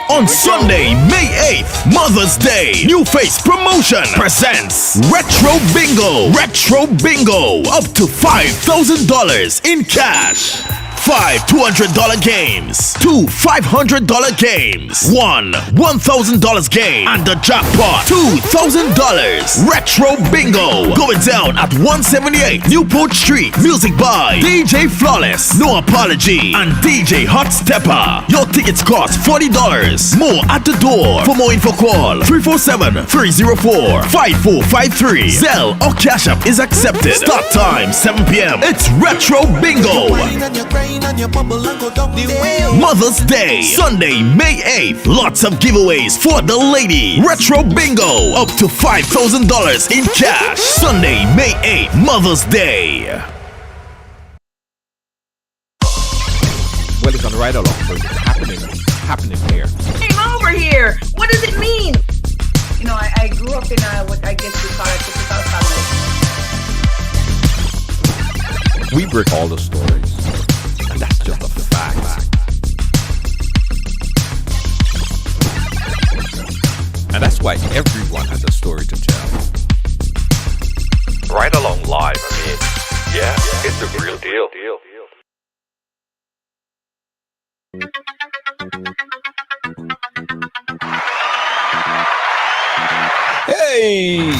On Sunday, May 8th, Mother's Day, New Face Promotion presents Retro Bingo. Retro Bingo, up to $5,000 in cash. 5 $200 games, 2 $500 games, 1 $1,000 game, and the jackpot $2,000. Retro Bingo going down at 178 Newport Street. Music by DJ Flawless, No Apology, and DJ Hot Stepper. Your tickets cost $40. More at the door. For more info, call 347-304-5453. Zelle or Cash App is accepted. Start time 7 p.m. It's Retro Bingo. Mother's Day, Sunday, May 8th. Lots of giveaways for the lady. Retro Bingo, up to $5,000 in cash. Sunday, May 8th, Mother's Day. Well, it's on the right along, so it's happening here. Came over here. What does it mean? You know, I grew up in what I guess we call a typical family. We break all the stories. And that's just a fact. And that's why everyone has a story to tell. Right along live, I mean, yeah, it's a real deal. Hey!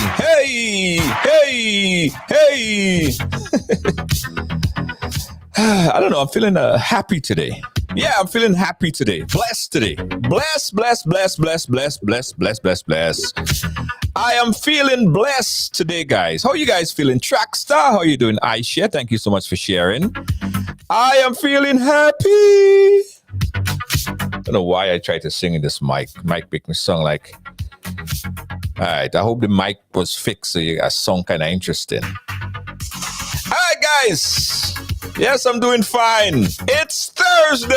I don't know. I'm feeling happy today. Yeah, I'm feeling happy today. Blessed today. Blessed. I am feeling blessed today, guys. How are you guys feeling? Trackstar, how are you doing? Aisha, thank you so much for sharing. I am feeling happy. I don't know why I tried to sing in this mic. Mic make me sound like... All right, I hope the mic was fixed so you got song kind of interesting. All right, guys. Yes, I'm doing fine. It's Thursday.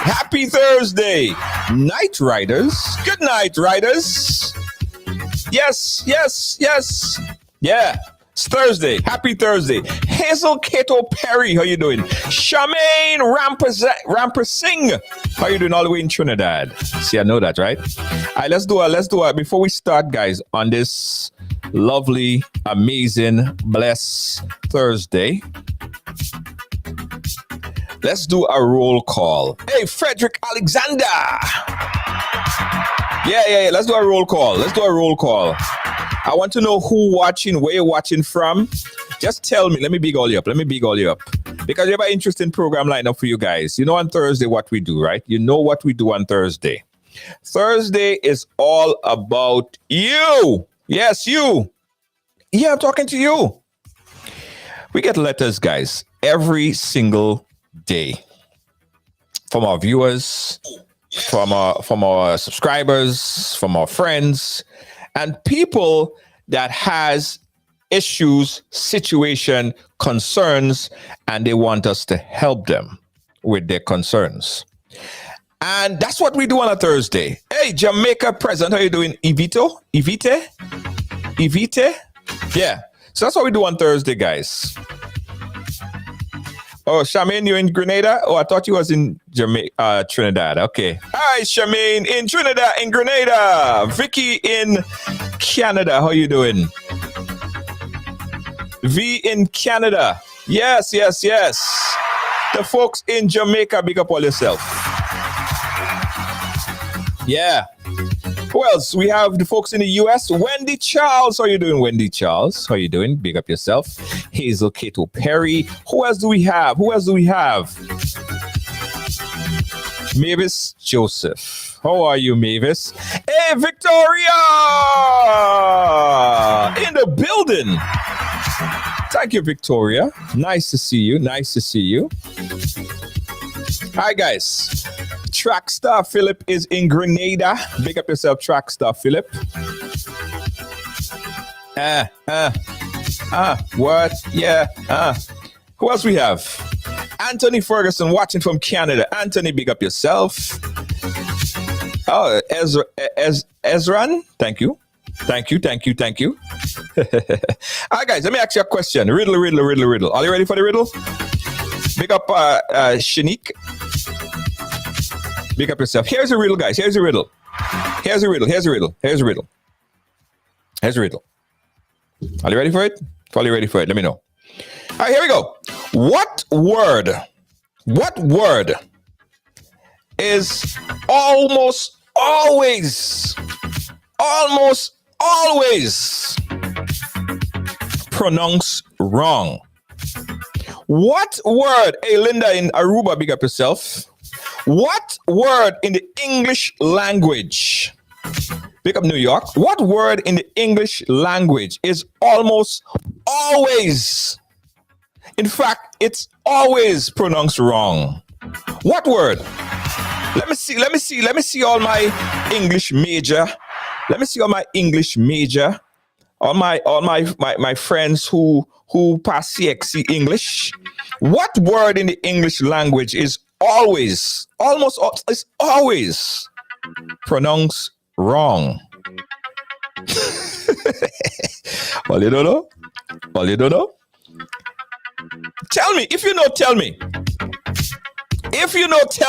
Happy Thursday. Night Ryders. Good night, Ryders. Yes. Yeah. It's Thursday. Happy Thursday. Hazel Kato Perry, how you doing? Charmaine Rampersing, how you doing all the way in Trinidad? See, I know that, right? All right, let's do it. Before we start, guys, on this lovely, amazing, blessed Thursday, let's do a roll call. Hey, Frederick Alexander. Yeah. Let's do a roll call. I want to know who watching, where you're watching from. Just tell me. Let me big all you up. Because we have an interesting program lined up for you guys. You know on Thursday what we do, right? You know what we do on Thursday. Thursday is all about you. Yes, you. Yeah, I'm talking to you. We get letters, guys, every single day from our viewers, from our subscribers, from our friends, and people that has issues, situation, concerns, and they want us to help them with their concerns. And that's what we do on a Thursday. Hey, Jamaica present. How you doing? Evite? Yeah. So that's what we do on Thursday, guys. Oh, Charmaine, you in Grenada? Oh, I thought you was in Jamaica, Trinidad. Okay. Hi, Charmaine in Trinidad, in Grenada. Vicky in Canada. How you doing? V in Canada. Yes. The folks in Jamaica, big up all yourself. Yeah. Who else? We have the folks in the US. Wendy Charles. How you doing, Wendy Charles? How you doing? Big up yourself. Hazel Kato Perry. Who else do we have? Mavis Joseph. How are you, Mavis? Hey, Victoria! In the building. Thank you, Victoria. Nice to see you. Hi, guys. Trackstar Philip is in Grenada. Big up yourself, Trackstar Philip. What? Yeah. Who else we have? Anthony Ferguson watching from Canada. Anthony, big up yourself. Oh, Ezran. Thank you. All right, guys, let me ask you a question. Riddle. Are you ready for the riddle? Big up Shanique. Big up yourself. Here's a riddle, guys. Here's a riddle. Are you ready for it? Let me know. All right, here we go. What word is almost always pronounced wrong? What word? Hey, Linda in Aruba, big up yourself. What word in the English language? Big up New York. What word in the English language is almost always, in fact, it's always pronounced wrong? What word? Let me see all my English major. All my friends who pass CXC English. What word in the English language is always pronounced wrong? Well, you don't know? Tell me. If you know, tell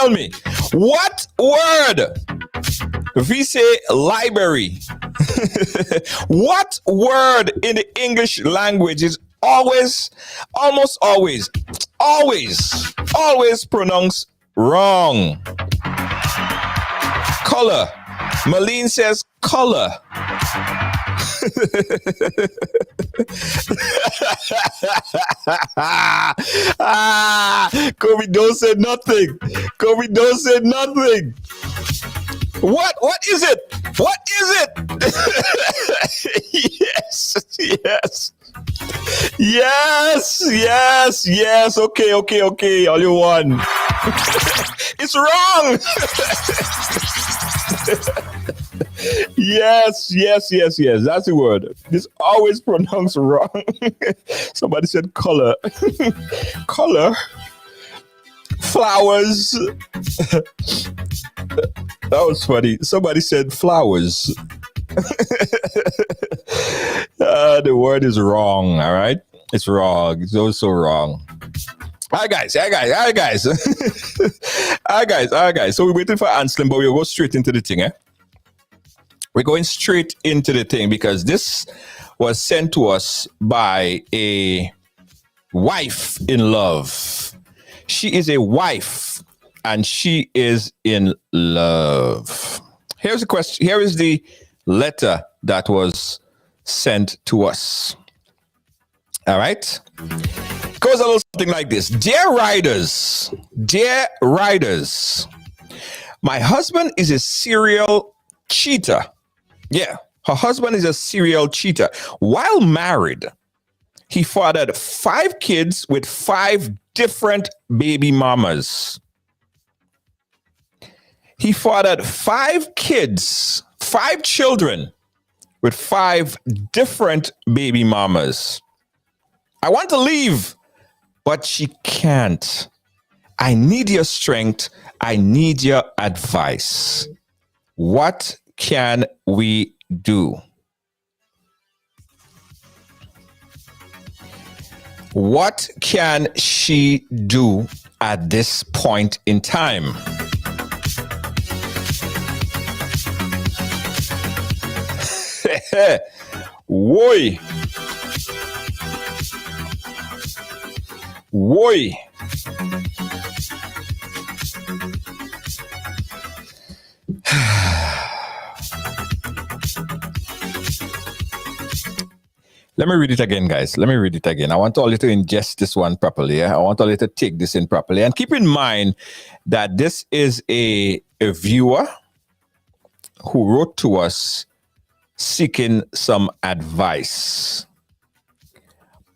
me. What word? We say library. What word in the English language is always pronounced wrong? Color. Malene says color. Kobe don't say nothing. What is it? Yes. Okay. All you want. It's wrong. Yes. That's the word. It's always pronounced wrong. Somebody said color. Color. Flowers. That was funny. Somebody said flowers. The word is wrong. All right. It's wrong. It's also wrong. All right, guys. All right, guys. So we're waiting for Anselm, but we'll go straight into the thing, eh? We're going straight into the thing because this was sent to us by a wife in love. She is a wife and she is in love. Here's the question. Here is the letter that was sent to us. All right. It goes a little something like this. Dear Ryders, my husband is a serial cheater. Yeah, her husband is a serial cheater. While married, he fathered 5 kids with 5 different baby mamas. He fathered 5 kids, 5 children with 5 different baby mamas. I want to leave, but she can't. I need your strength. I need your advice. What can we do? What can she do at this point in time? Woy. Woy. Let me read it again, guys. Let me read it again. I want all you to ingest this one properly. I want all you to take this in properly. And keep in mind that this is a viewer who wrote to us seeking some advice.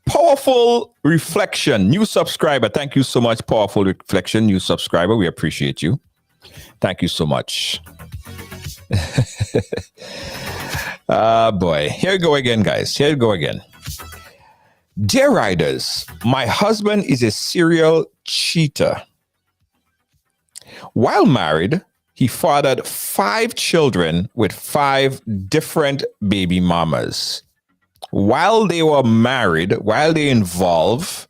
Powerful Reflection, new subscriber. Thank you so much, Powerful Reflection, new subscriber. We appreciate you. Thank you so much. Boy, here we go again, guys. Here we go again. Dear Ryders, my husband is a serial cheater. While married, he fathered 5 children with 5 different baby mamas. While they were married, while they involved,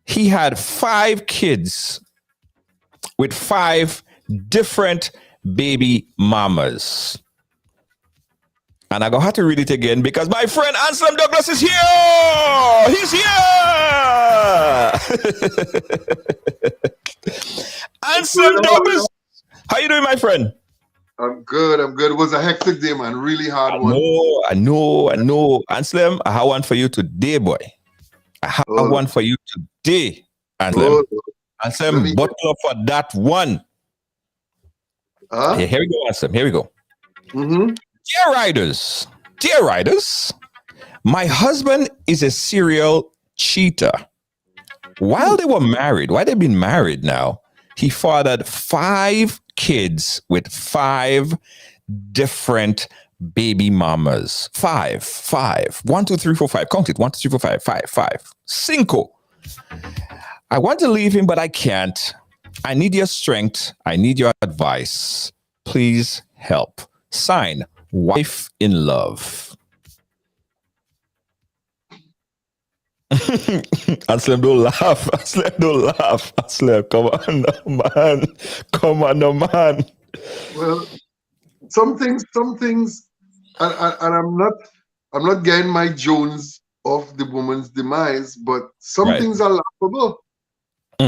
he had 5 kids with 5 different baby mamas. And I'm going to have to read it again because my friend Anselm Douglas is here. He's here. Anselm Douglas. How you doing, my friend? I'm good. It was a hectic day, man. Really hard one. I know. Anselm, I have one for you today, boy. I have one for you today, Anselm. Anselm, buckle up for that one. Here we go, Anselm. Here we go. Mm-hmm. Dear Ryders, my husband is a serial cheater. While they've been married now, he fathered 5 kids with 5 different baby mamas. 5. 1, 2, 3, 4, 5. Count it. 1, 2, 3, 4, 5. Cinco. I want to leave him, but I can't. I need your strength. I need your advice. Please help. Sign, Wife in Love. Anselm, don't laugh. Anselm, come on, man. Well, some things, and I'm not getting my Jones of the woman's demise, but some things are laughable.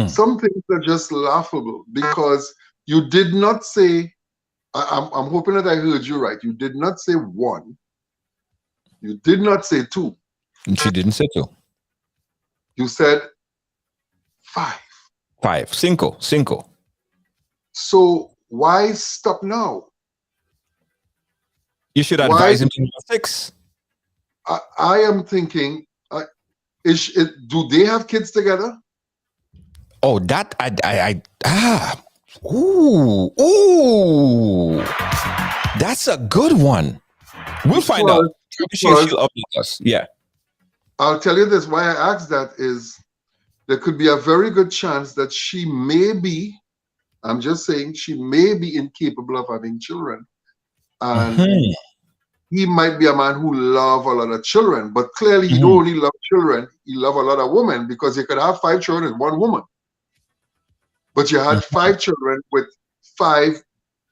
Some things are just laughable because you did not say. I'm hoping that I heard you right. You did not say 1. You did not say 2. And she didn't say 2. You said 5. 5. Cinco. So why stop now? You should advise him to do 6. I am thinking, do they have kids together? Oh, that Ooh, that's a good one. We'll find out. She'll update us. Yeah. I'll tell you this. Why I asked that is there could be a very good chance that she may be, I'm just saying, she may be incapable of having children. And he might be a man who loves a lot of children, but clearly he don't only love children, he loves a lot of women because he could have 5 children and 1 woman. But you had 5 children with 5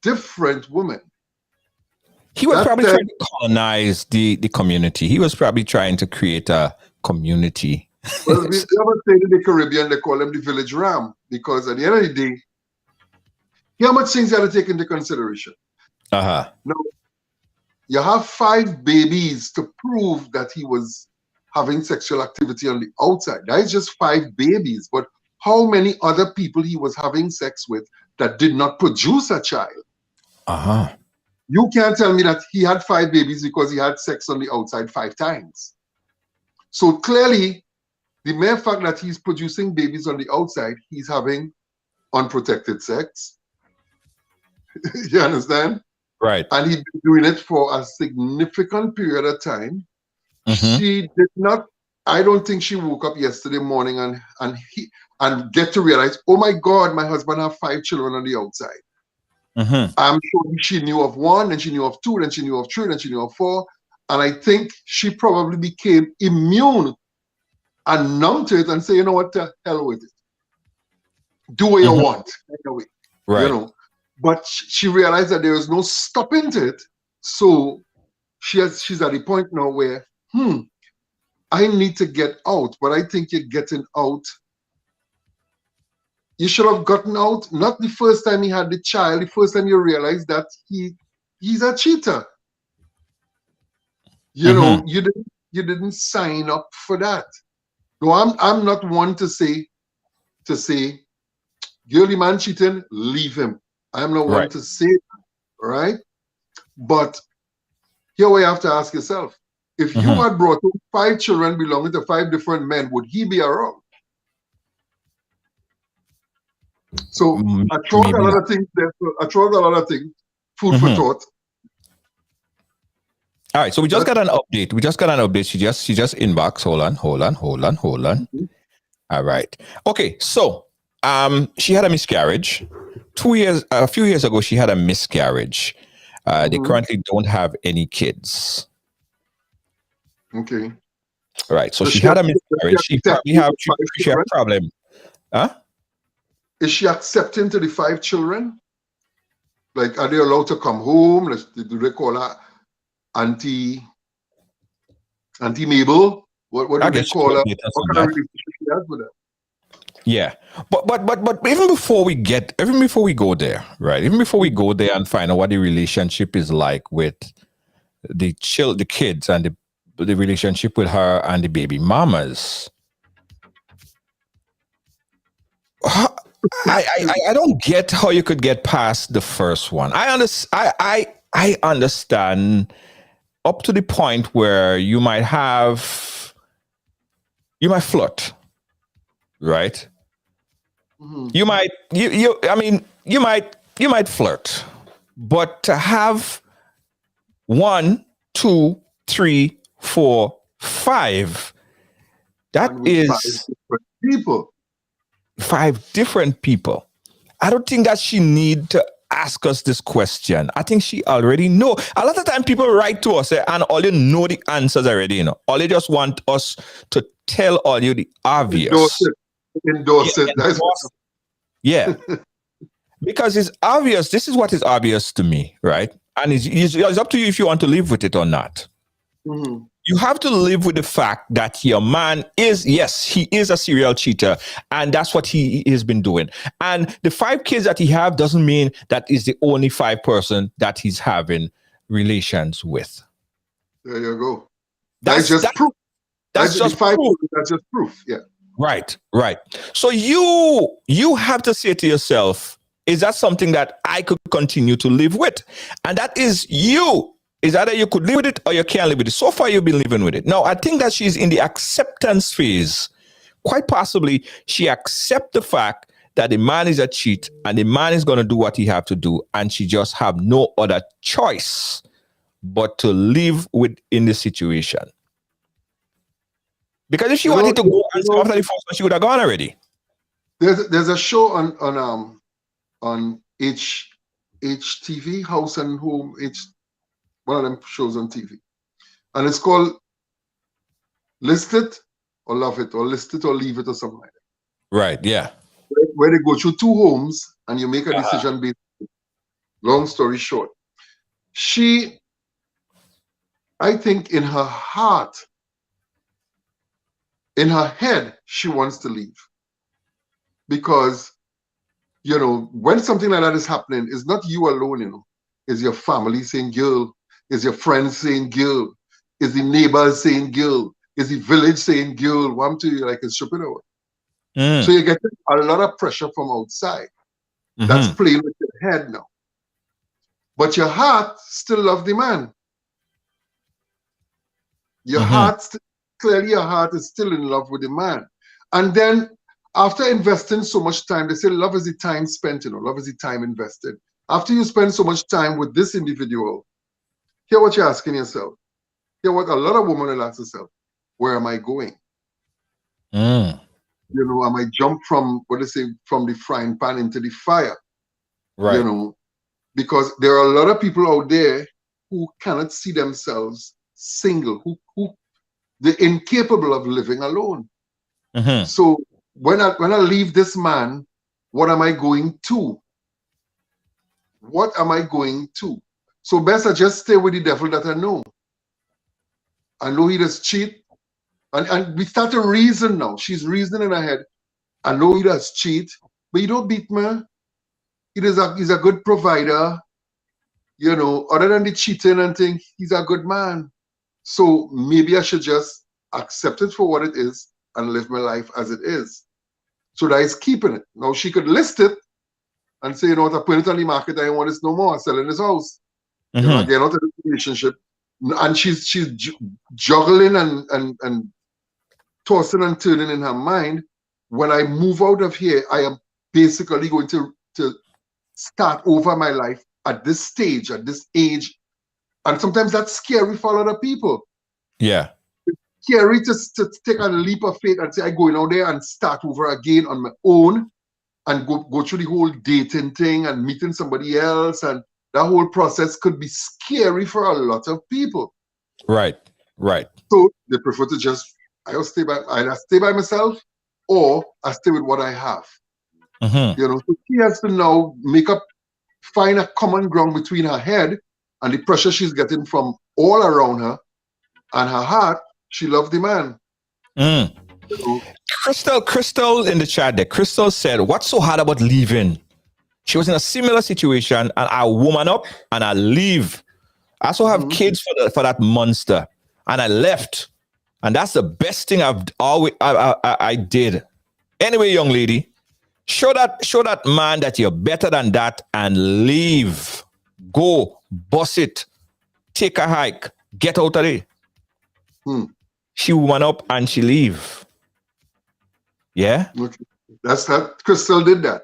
different women. He was probably trying to colonize the community. He was probably trying to create a community. Well, we ever say in the Caribbean, they call them the village ram, because at the end of the day, how much things you have to take into consideration. Now, you have 5 babies to prove that he was having sexual activity on the outside. That is just 5 babies. But how many other people he was having sex with that did not produce a child? You can't tell me that he had 5 babies because he had sex on the outside 5 times. So clearly, the mere fact that he's producing babies on the outside, he's having unprotected sex. You understand? Right. And he'd been doing it for a significant period of time. She did not, I don't think she woke up yesterday morning and get to realize, oh my God, my husband have 5 children on the outside. I'm sure she knew of 1, and she knew of 2, then she knew of 3, then she knew of 4. And I think she probably became immune and numb to it and say, you know what, to hell with it. Do what you want, anyway. Right. You know. But she realized that there is no stopping to it. So she's at the point now where, I need to get out. But I think you're getting out. You should have gotten out, not the first time he had the child, the first time you realize that he's a cheater. You know, you didn't sign up for that. No, I'm not one to say, girly man cheating, leave him. I'm not one to say that, right? But here we have to ask yourself, if you had brought up 5 children belonging to 5 different men, would he be around? So I tried a lot of things there. Food for thought. All right, so we just got an update. She just inbox. Hold on. All right. Okay, so she had a miscarriage. A few years ago, she had a miscarriage. They currently don't have any kids. Okay. All right. So she had a miscarriage. She probably have a problem. Huh? Is she accepting to the 5 children? Like, are they allowed to come home? Do they call her Auntie Mabel? What do they call her? What kind of relationship she has with her? Yeah, but even before we go there, right? Even before we go there and find out what the relationship is like with the kids and the relationship with her and the baby mamas. I don't get how you could get past the first one. I understand up to the point where you might flirt, right? You might flirt, but to have 1, 2, 3, 4, 5, that is 5 different people. I don't think that she need to ask us this question. I think she already know. A lot of time people write to us and all you know the answers already, you know. All they just want us to tell all you the obvious. Endorse it. Yeah. Because it's obvious. This is what is obvious to me, right? And it's up to you if you want to live with it or not. You have to live with the fact that your man he is a serial cheater, and that's what he has been doing. And the 5 kids that he have doesn't mean that is the only 5 person that he's having relations with. There you go. That's just proof. That's just proof. That's just proof. Yeah. Right. So you have to say to yourself, is that something that I could continue to live with? And that is you. Is either you could live with it or you can't live with it. So far, you've been living with it. Now, I think that she's in the acceptance phase. Quite possibly, she accepts the fact that the man is a cheat and the man is going to do what he have to do, and she just have no other choice but to live within the situation. Because if she wanted to go after the first one, she would have gone already. There's a show on HTV, House and Home, one of them shows on TV, and it's called List It or Love It, or List It or Leave It, or something like that. Right. Yeah. Where they go through 2 homes and you make a decision based. Long story short, I think in her heart, in her head, she wants to leave, because when something like that is happening, it's not you alone. It's your family saying, "Girl." Is your friends saying, "Girl"? Is the neighbors saying, "Girl"? Is the village saying, "Girl"? Want to like a strip it out. So you get a lot of pressure from outside. That's playing with your head now. But your heart still loves the man. Your heart, clearly your heart is still in love with the man. And then after investing so much time, they say love is the time spent, love is the time invested. After you spend so much time with this individual, hear what you're asking yourself. Hear what a lot of women will ask themselves. Where am I going? Am I jump from the frying pan into the fire? Right. Because there are a lot of people out there who cannot see themselves single, who they're incapable of living alone. So when I leave this man, what am I going to? What am I going to? So best I just stay with the devil that I know. I know he does cheat. And we start to reason now. She's reasoning in her head. I know he does cheat, but you don't beat me. He's a good provider. You know, other than the cheating and thing, he's a good man. So maybe I should just accept it for what it is and live my life as it is. So that is keeping it. Now she could list it and say, you know what, I put it on the market, I don't want this no more, I'm selling this house. You know, I get out of the relationship. And she's juggling and tossing and turning in her mind. When I move out of here, I am basically going to start over my life at this stage, at this age. And sometimes that's scary for a lot of people. Yeah. It's scary to take a leap of faith and say, I'm going out there and start over again on my own and go through the whole dating thing and meeting somebody else. And that whole process could be scary for a lot of people. Right. So they prefer to just, either stay by myself or I stay with what I have. You know, so she has to now find a common ground between her head and the pressure she's getting from all around her and her heart. She loves the man. You know? Crystal in the chat there. Crystal said, what's so hard about leaving? She was in a similar situation and I woman up and I leave. I also have kids for that monster and I left. And that's the best thing I did. Anyway, young lady, show that man that you're better than that and leave. Go, boss it, take a hike, get out of there. She woman up and she leave. Yeah? Okay. That's that. Crystal did that.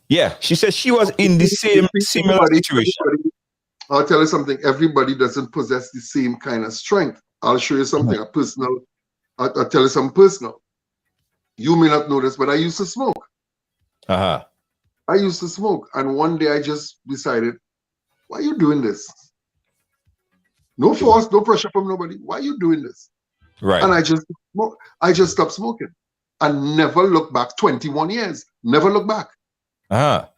Yeah, she said she was in the similar situation. I'll tell you something. Everybody doesn't possess the same kind of strength. I'll show you something, I'll tell you something personal. You may not know this, but I used to smoke. I used to smoke. And one day I just decided, why are you doing this? No force, no pressure from nobody. Why are you doing this? Right. And I just stopped smoking and never looked back. 21 years, never looked back. No,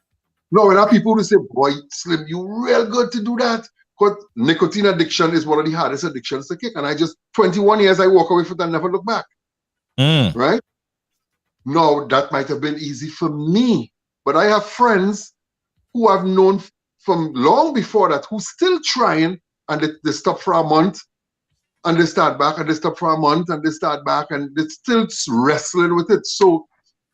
when I have people who say, boy, Slim, you real good to do that. Because nicotine addiction is one of the hardest addictions to kick. And 21 years, I walk away from it and never look back. Right? No, that might have been easy for me. But I have friends who I've known from long before that who still trying and they stop for a month and they start back and they stop for a month and they start back and they're still wrestling with it. So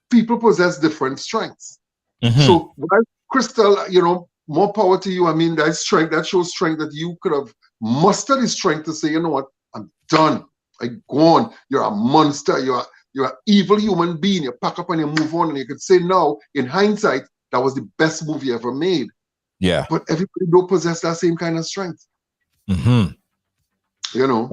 people possess different strengths. So while Crystal, you know, more power to you. I mean, that strength, that shows strength that you could have mustered the strength to say, you know what, I'm done. I'm gone. You're a monster. You're an evil human being. You pack up and you move on. And you could say now, in hindsight, that was the best move you ever made. Yeah. But everybody don't possess that same kind of strength. You know.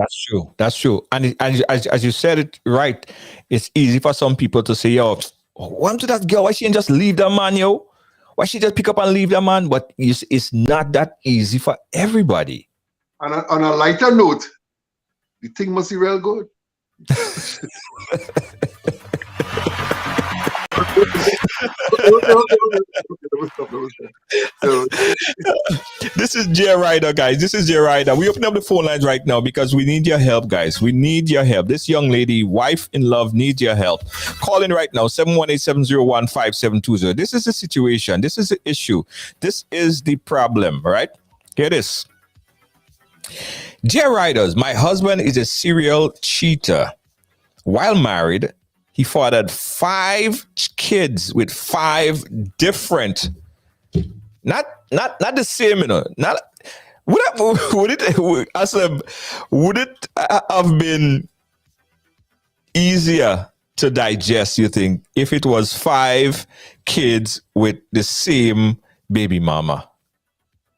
That's true. And as you said it right, it's easy for some people to say, yo, why to that girl? Why she didn't just leave that man, yo? Why she just pick up and leave that man? But it's not that easy for everybody. And on a lighter note, the thing must be real good. This is J Ryder, guys. This is J Ryder. We open up the phone lines right now because we need your help, guys. We need your help. This young lady, wife in love, needs your help. Call in right now, 718-701-5720. This is the situation. This is the issue. This is the problem, right? Here it is. Dear Ryders, my husband is a serial cheater. While married, he fathered 5 kids with 5 different, not the same, you know. Not would it have been easier to digest, you think, if it was 5 kids with the same baby mama?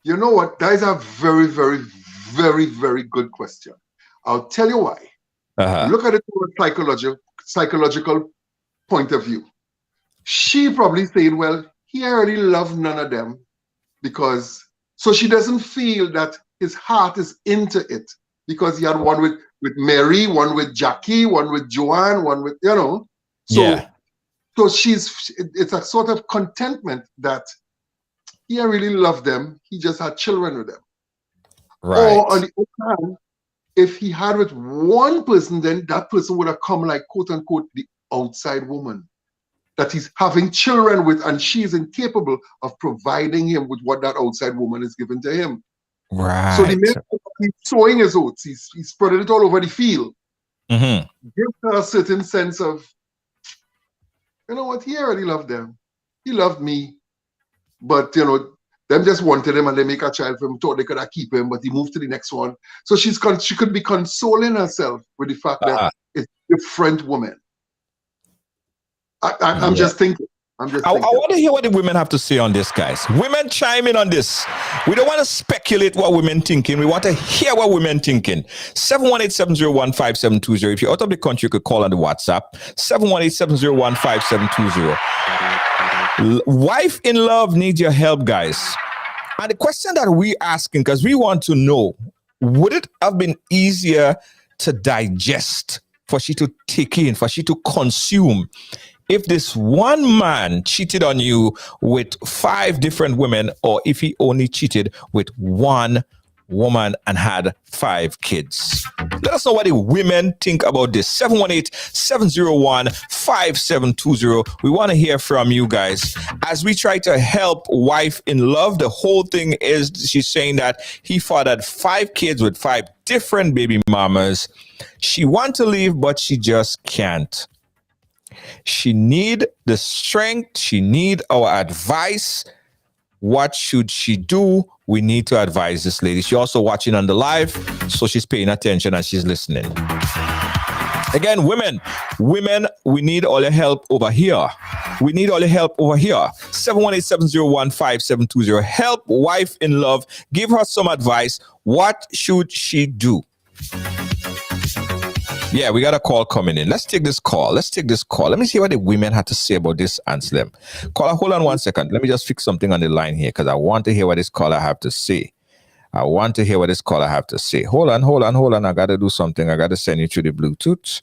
You know what? That is a very, very, very, very good question. I'll tell you why. Look at it from a psychological point of view. She probably saying, well, he already loved none of them so she doesn't feel that his heart is into it because he had one with with Mary, one with Jackie, one with Joanne, one with, you know. So, so it's a sort of contentment that he really loved them. He just had children with them. Right. Or on the other hand, if he had with one person, then that person would have come like, quote unquote, the outside woman that he's having children with, and she is incapable of providing him with what that outside woman is given to him. Right. So the man, he's sowing his oats. He's spreading it all over the field. Mm-hmm. Gives her a certain sense of, you know what, he already loved them. He loved me. But, you know, them just wanted him and they make a child for him, thought they could keep him, but he moved to the next one. So she could be consoling herself with the fact that it's a different woman. I'm just thinking. I want to hear what the women have to say on this, guys. Women chime in on this. We don't want to speculate what women thinking. We want to hear what women thinking. 718-701-5720. If you're out of the country, you could call on the WhatsApp. 718-701-5720. Wife in love needs your help, guys. And the question that we're asking, because we want to know, would it have been easier to digest, for she to take in, for she to consume, if this one man cheated on you with 5 different women, or if he only cheated with one woman and had 5 kids? Let us know what the women think about this. 718-701-5720. We want to hear from you guys as we try to help wife in love. The whole thing is, she's saying that he fathered 5 kids with 5 different baby mamas. She wants to leave, but she just can't. She need the strength. She need our advice. What should she do? We need to advise this lady. She's also watching on the live, so she's paying attention and she's listening. Again, women, we need all your help over here. 718-701-5720. Help wife in love. Give her some advice. What should she do? Yeah, we got a call coming in. Let's take this call. Let me see what the women had to say about this, Anselm. Caller, hold on 1 second. Let me just fix something on the line here because I want to hear what this caller have to say. Hold on. I got to do something. I got to send you through the Bluetooth.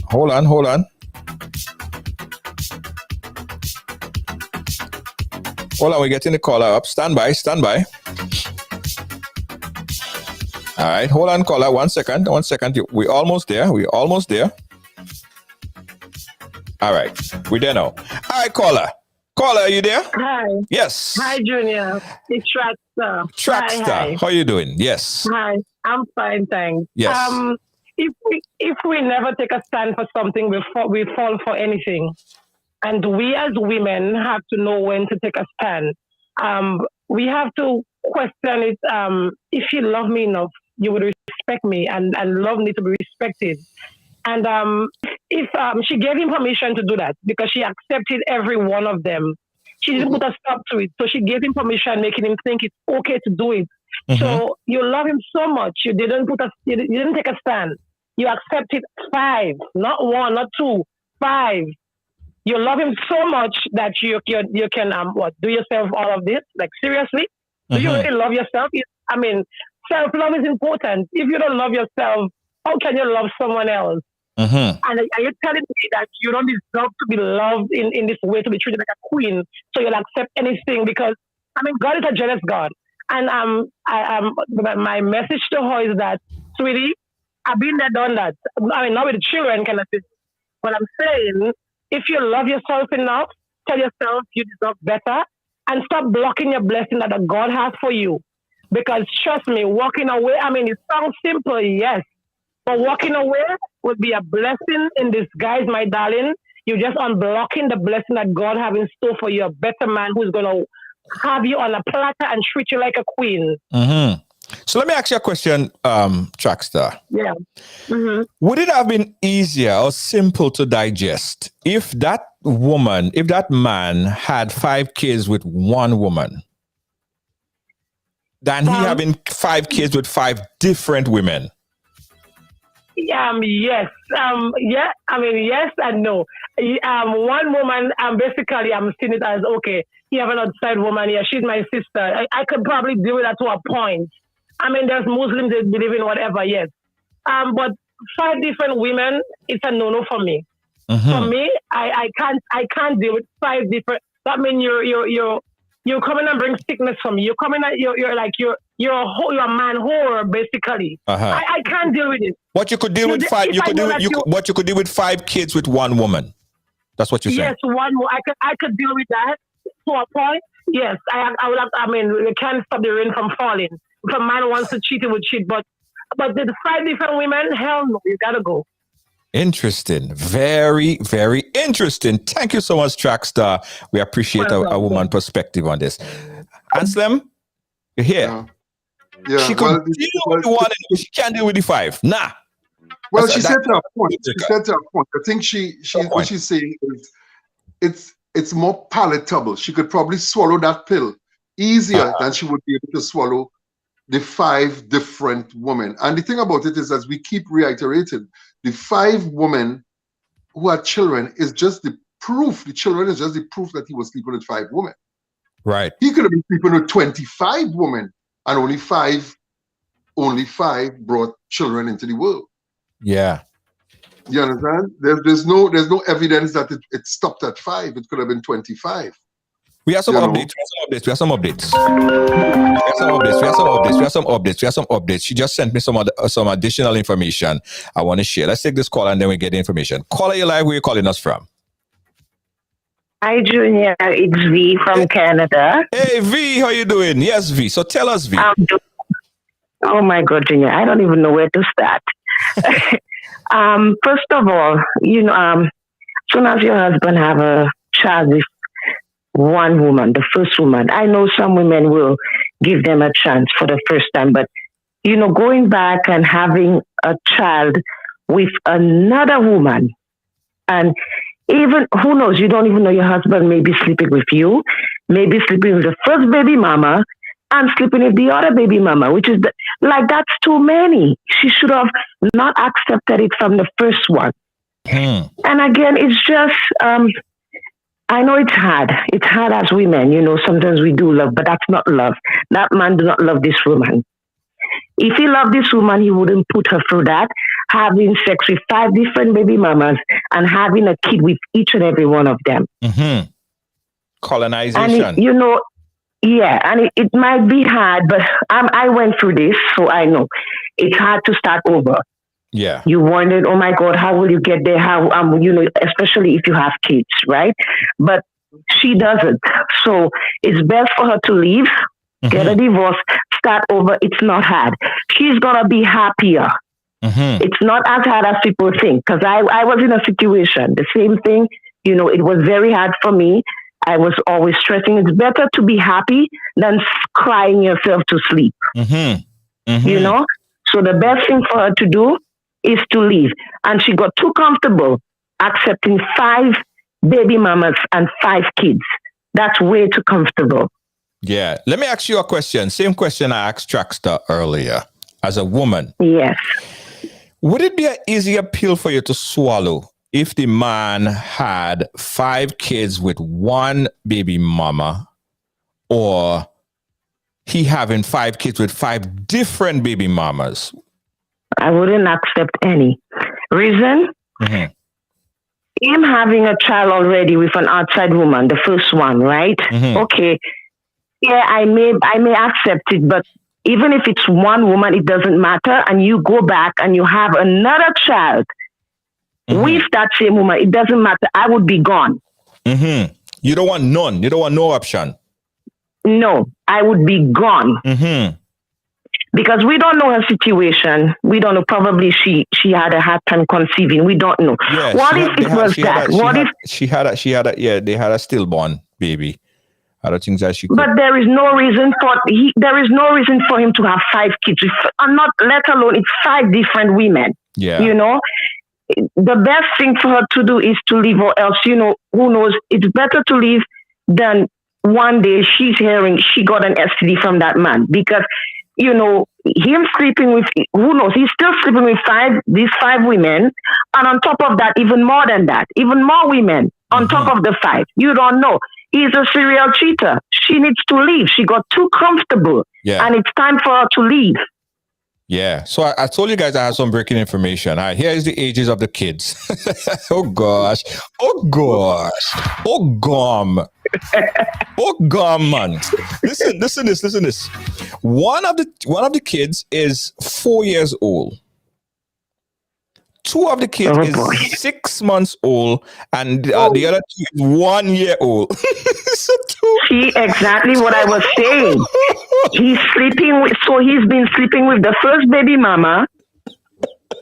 Hold on. We're getting the caller up. Stand by. All right, hold on, caller. 1 second. We're almost there. All right, we're there now. All right, caller, are you there? Hi. Yes. Hi, Junior. It's Trackstar. Hi. How are you doing? Yes. Hi. I'm fine, thanks. Yes. If we never take a stand for something, we fall for anything, and we as women have to know when to take a stand. We have to question it. If you love me enough, you would respect me, and love needs to be respected. And if she gave him permission to do that because she accepted every one of them, she didn't put a stop to it. So she gave him permission, making him think it's okay to do it. Mm-hmm. So you love him so much, you didn't take a stand. You accepted 5, not 1, not 2, 5. You love him so much that you can do yourself all of this? Like, seriously? Do you really love yourself? Self-love is important. If you don't love yourself, how can you love someone else? And are you telling me that you don't deserve to be loved in this way, to be treated like a queen, so you'll accept anything? Because, God is a jealous God. And my message to her is that, sweetie, I've been there, done that. Not with the children, kind of thing. But I'm saying, if you love yourself enough, tell yourself you deserve better, and stop blocking your blessing that God has for you. Because trust me, walking away, it sounds simple, yes. But walking away would be a blessing in disguise, my darling. You're just unblocking the blessing that God has in store for you, a better man who's going to have you on a platter and treat you like a queen. Mm-hmm. So let me ask you a question, Trackstar. Yeah. Mm-hmm. Would it have been easier or simple to digest if that man had 5 kids with one woman than he having 5 kids with 5 different women? Yes. Yes and no. One woman, basically, I'm seeing it as, okay, you have an outside woman here. She's my sister. I could probably deal with that to a point. I mean, there's Muslims that believe in whatever, yes. But 5 different women, it's a no-no for me. For me, I can't deal with 5 different. That means you're coming and bring sickness for me. You're coming at you're a man whore basically. I can't deal with it. What you could deal with 5? You could deal with 5 kids with 1 woman. That's what you're saying. Yes, 1 more. I could deal with that to a point. Yes, I would have. I mean, we can't stop the rain from falling. If a man wants to cheat, he would cheat. But the 5 different women, hell no, you gotta go. Interesting. Very, very interesting. Thank you so much, Trackstar. We appreciate a woman perspective on this. Anselm, you're here. Yeah. She could deal with the 1 and she can't deal with the 5. Nah. Well, she said to a point. I think what she's saying is it's more palatable. She could probably swallow that pill easier than she would be able to swallow the 5 different women. And the thing about it is, as we keep reiterating, the 5 women who had children is just the proof. The children is just the proof that he was sleeping with 5 women. Right. He could have been sleeping with 25 women, and only five brought children into the world. Yeah. You understand? There's no evidence that it stopped at 5. It could have been 25. We have some updates. We have some updates. She just sent me some additional information I want to share. Let's take this call and then we get the information. Caller, you live. Where are you calling us from? Hi, Junior. It's V from Canada. Hey, V. How you doing? Yes, V. So tell us, V. Oh, my God, Junior. I don't even know where to start. First of all, as soon as your husband have a child with 1 woman, the first woman, I know some women will give them a chance for the first time, but going back and having a child with another woman, and even who knows, you don't even know your husband may be sleeping with you, maybe sleeping with the first baby mama and sleeping with the other baby mama, which is that's too many. She should have not accepted it from the first one. And again, it's just I know it's hard. It's hard as women, sometimes we do love, but that's not love. That man does not love this woman. If he loved this woman, he wouldn't put her through that, having sex with 5 different baby mamas and having a kid with each and every one of them. Colonization. And and it might be hard, but I went through this, so I know. It's hard to start over. Yeah. You wondered, oh my God, how will you get there? How, especially if you have kids, right? But she doesn't. So it's best for her to leave, get a divorce, start over. It's not hard. She's going to be happier. It's not as hard as people think. Because I was in a situation, the same thing, it was very hard for me. I was always stressing. It's better to be happy than crying yourself to sleep. So the best thing for her to do is to leave. And she got too comfortable accepting 5 baby mamas and 5 kids. That's way too comfortable. Yeah. Let me ask you a question. Same question I asked Trackstar earlier. As a woman. Yes. Would it be an easier pill for you to swallow if the man had 5 kids with 1 baby mama, or he having 5 kids with 5 different baby mamas? I wouldn't accept any. Reason? Him having a child already with an outside woman, the first one, right? Okay. Yeah, I may accept it, but even if it's 1 woman, it doesn't matter. And you go back and you have another child with that same woman, it doesn't matter. I would be gone. You don't want none. You don't want no option. No, I would be gone. Because we don't know her situation. We don't know. Probably she had a hard time conceiving. We don't know. Yeah, what if it was that? What if she had a they had a stillborn baby? Other things that she could. But there is no reason for him to have 5 kids. Not let alone it's 5 different women. Yeah. The best thing for her to do is to leave, or else, who knows? It's better to leave than one day she's hearing she got an STD from that man, because him sleeping with, who knows, he's still sleeping with these 5 women, and on top of that, even more than that, even more women on top of the 5. You don't know. He's a serial cheater. she needs to leave. She got too comfortable. Yeah. And it's time for her to leave. Yeah. So I told you guys I have some breaking information. All right, here is the ages of the kids. Oh gosh. Oh gosh. Oh gum. Oh gum, man. Listen this. One of the kids is 4 years old. Two of the kids is 6 months old, and the other two is 1 year old. See, exactly what I was saying. He's been sleeping with the first baby mama.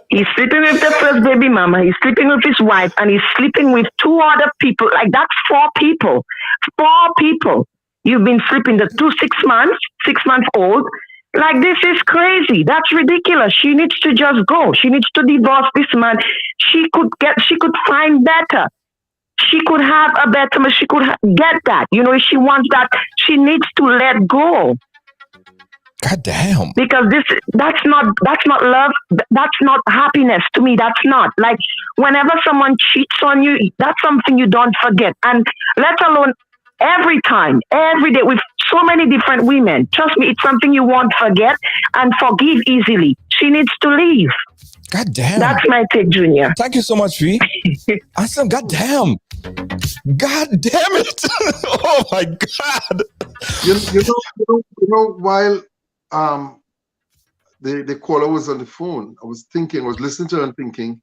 He's sleeping with the first baby mama. He's sleeping with his wife, and he's sleeping with two other people. Like, that's 4 people. 4 people. You've been sleeping the 6 months old. Like, this is crazy. That's ridiculous. She needs to just go. She needs to divorce this man. She could find better. She could have a better, she could get that. You know, if she wants that, she needs to let go. God damn. Because that's not love. That's not happiness to me. That's not. Like, whenever someone cheats on you, that's something you don't forget. And let alone every day with so many different women. Trust me, it's something you won't forget and forgive easily. She needs to leave. God damn. That's my take, Junior. Thank you so much, V. Awesome. God damn. God damn it. Oh my God. You know, while the caller was on the phone, I was listening to her and thinking,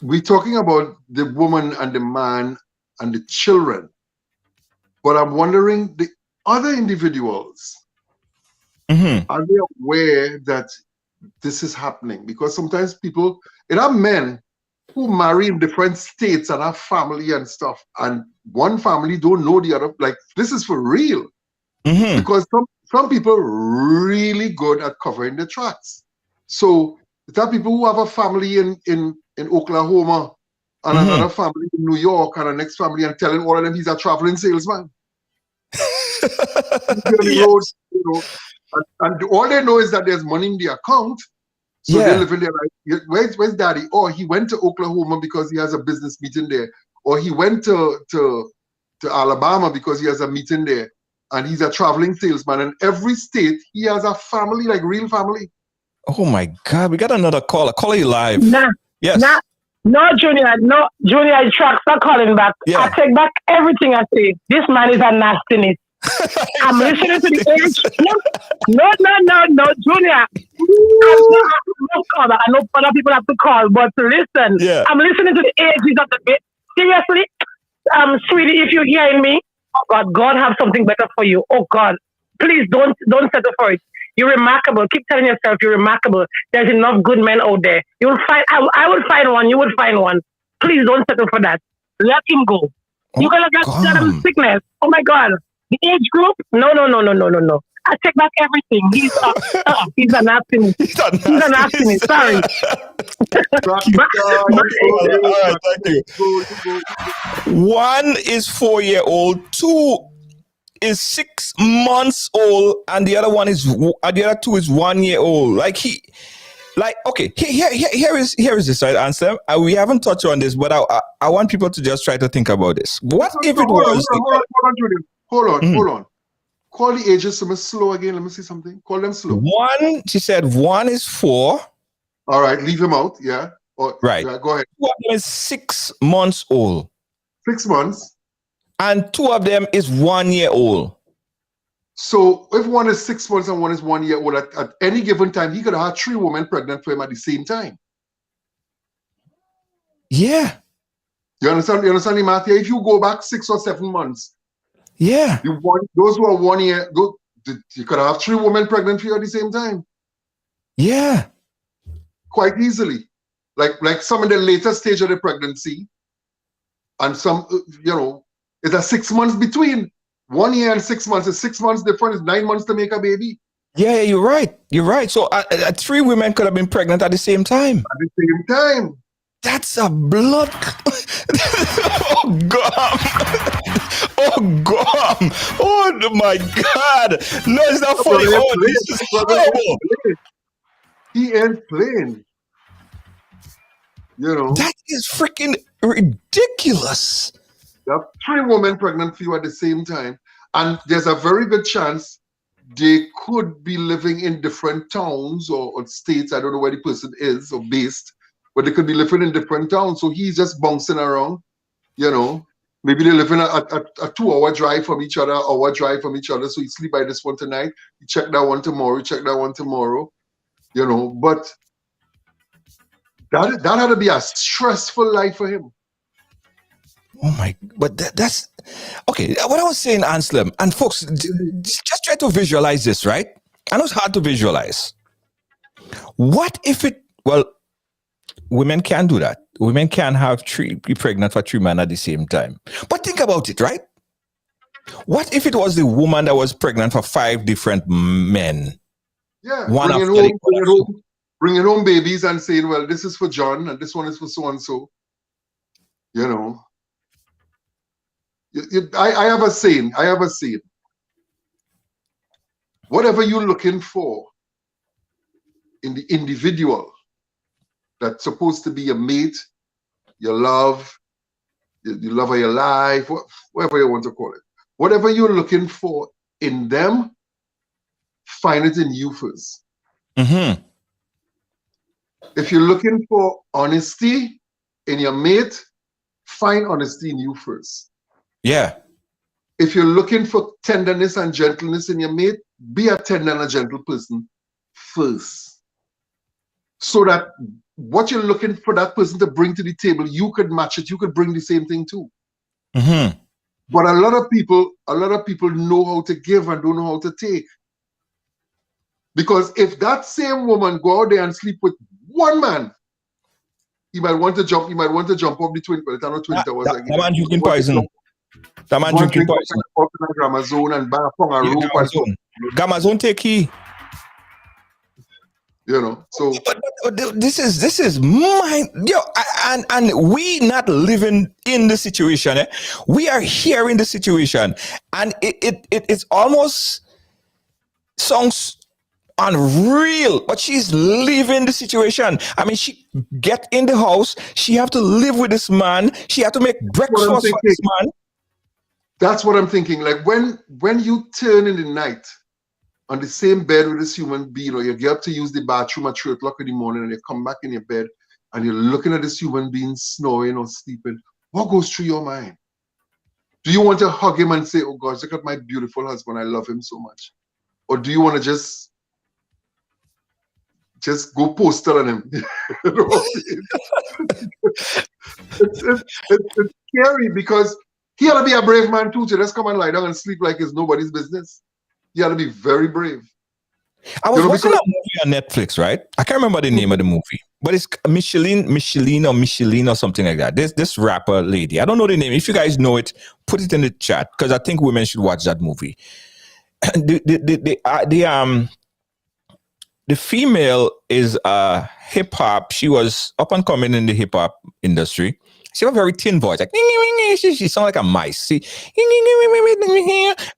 we're talking about the woman and the man and the children, but I'm wondering, the other individuals, are they aware that this is happening? Because sometimes there are men who marry in different states and have family and stuff, and one family don't know the other. Like, this is for real. Because some people are really good at covering the tracks. So there are people who have a family in Oklahoma and another family in New York and a next family, and telling all of them he's a traveling salesman. Roads, you know, and all they know is that there's money in the account. So they're living their life. Where's daddy? Oh, he went to Oklahoma because he has a business meeting there. Or he went to Alabama because he has a meeting there. And he's a traveling salesman. And every state, he has a family, like real family. Oh my God, we got another caller. Call you live. Yes. No, Junior, stop calling back. Yeah. I take back everything I say. This man is a nastiness. I'm listening to the age. No, Junior. I know other people have to call, but listen, I'm listening to the ages of the bit. Seriously, sweetie, if you're hearing me, oh God have something better for you. Oh God, please don't settle for it. You're remarkable. Keep telling yourself you're remarkable. There's enough good men out there. You'll find. I will find one. You will find one. Please don't settle for that. Let him go. You're gonna get him sickness. Oh my God. The age group? No. I take back everything. He's a nasty. He's a nasty. Sorry. All right, thank you. 1 is 4 year old. 2 is 6 months old, and the other 2 is 1 year old. Okay. Here is this right answer. We haven't touched on this, but I want people to just try to think about this. What if it was? Hold on. Call the ages some slow again. Let me see something. Call them slow. 1, she said 1 is 4. All right, leave him out. Yeah. Right. Yeah, go ahead. 2 of them is 6 months old. 6 months. And 2 of them is 1 year old. So if one is 6 months and one is 1 year old, at any given time, he could have had 3 women pregnant for him at the same time. Yeah. You understand the math here? If you go back 6 or 7 months, yeah, those who are 1 year, you could have 3 women pregnant for you at the same time. Yeah. Quite easily. Like some in the later stage of the pregnancy, and some, it's a 6 months between. 1 year and 6 months is 6 months different. It's 9 months to make a baby. Yeah, you're right. So 3 women could have been pregnant at the same time. At the same time. That's a blood. Oh God. Oh God. Oh my God. No, it's not funny. Oh, this is horrible. He ain't playing. That is freaking ridiculous. You have 3 women pregnant for you at the same time, and there's a very good chance they could be living in different towns or states. I don't know where the person is or based, but they could be living in different towns. So he's just bouncing around, you know. Maybe they live in a 2-hour drive from each other, hour drive from each other. So you sleep by this one tonight, you check that one tomorrow, you check that one tomorrow, you know. But that had to be a stressful life for him. Oh my, but that's okay. What I was saying, Anselm, and folks, just try to visualize this, right? I know it's hard to visualize. What if women can do that. Women can be pregnant for 3 men at the same time. But think about it, right? What if it was the woman that was pregnant for 5 different men? Yeah, One bringing home babies and saying, well, this is for John and this one is for so-and-so. You know. I have a saying. Whatever you're looking for in the individual that's supposed to be your mate, your love, the love of your life, whatever you want to call it. Whatever you're looking for in them, find it in you first. Mm-hmm. If you're looking for honesty in your mate, find honesty in you first. Yeah. If you're looking for tenderness and gentleness in your mate, be a tender and a gentle person first. So that what you're looking for that person to bring to the table, you could match it. You could bring the same thing too. Mm-hmm. But a lot of people know how to give and don't know how to take. Because if that same woman go out there and sleep with one man, he might want to jump off the twin, but it's not twin towers again. That man drinking poison. That man drinking poison. Gamazone and rope and Gamazone take key. You know, so but this is mine, and we not living in the situation. We are here in the situation, and it's almost sounds unreal, but she's living the situation. I mean, she get in the house, she have to live with this man, she have to make breakfast for this man. That's what I'm thinking. Like when you turn in the night on the same bed with this human being, or you get up to use the bathroom at 3 o'clock in the morning and you come back in your bed and you're looking at this human being snoring or sleeping, what goes through your mind? Do you want to hug him and say, oh gosh, look at my beautiful husband, I love him so much? Or do you want to just go postal on him? It's scary because he ought to be a brave man too, to just come and lie down and sleep like it's nobody's business. You got to be very brave. I was watching a movie on Netflix, right? I can't remember the name of the movie, but it's Micheline or something like that. This rapper lady. I don't know the name. If you guys know it, put it in the chat because I think women should watch that movie. The female is hip hop. She was up and coming in the hip hop industry. She has a very thin voice, like she sounds like a mice. See,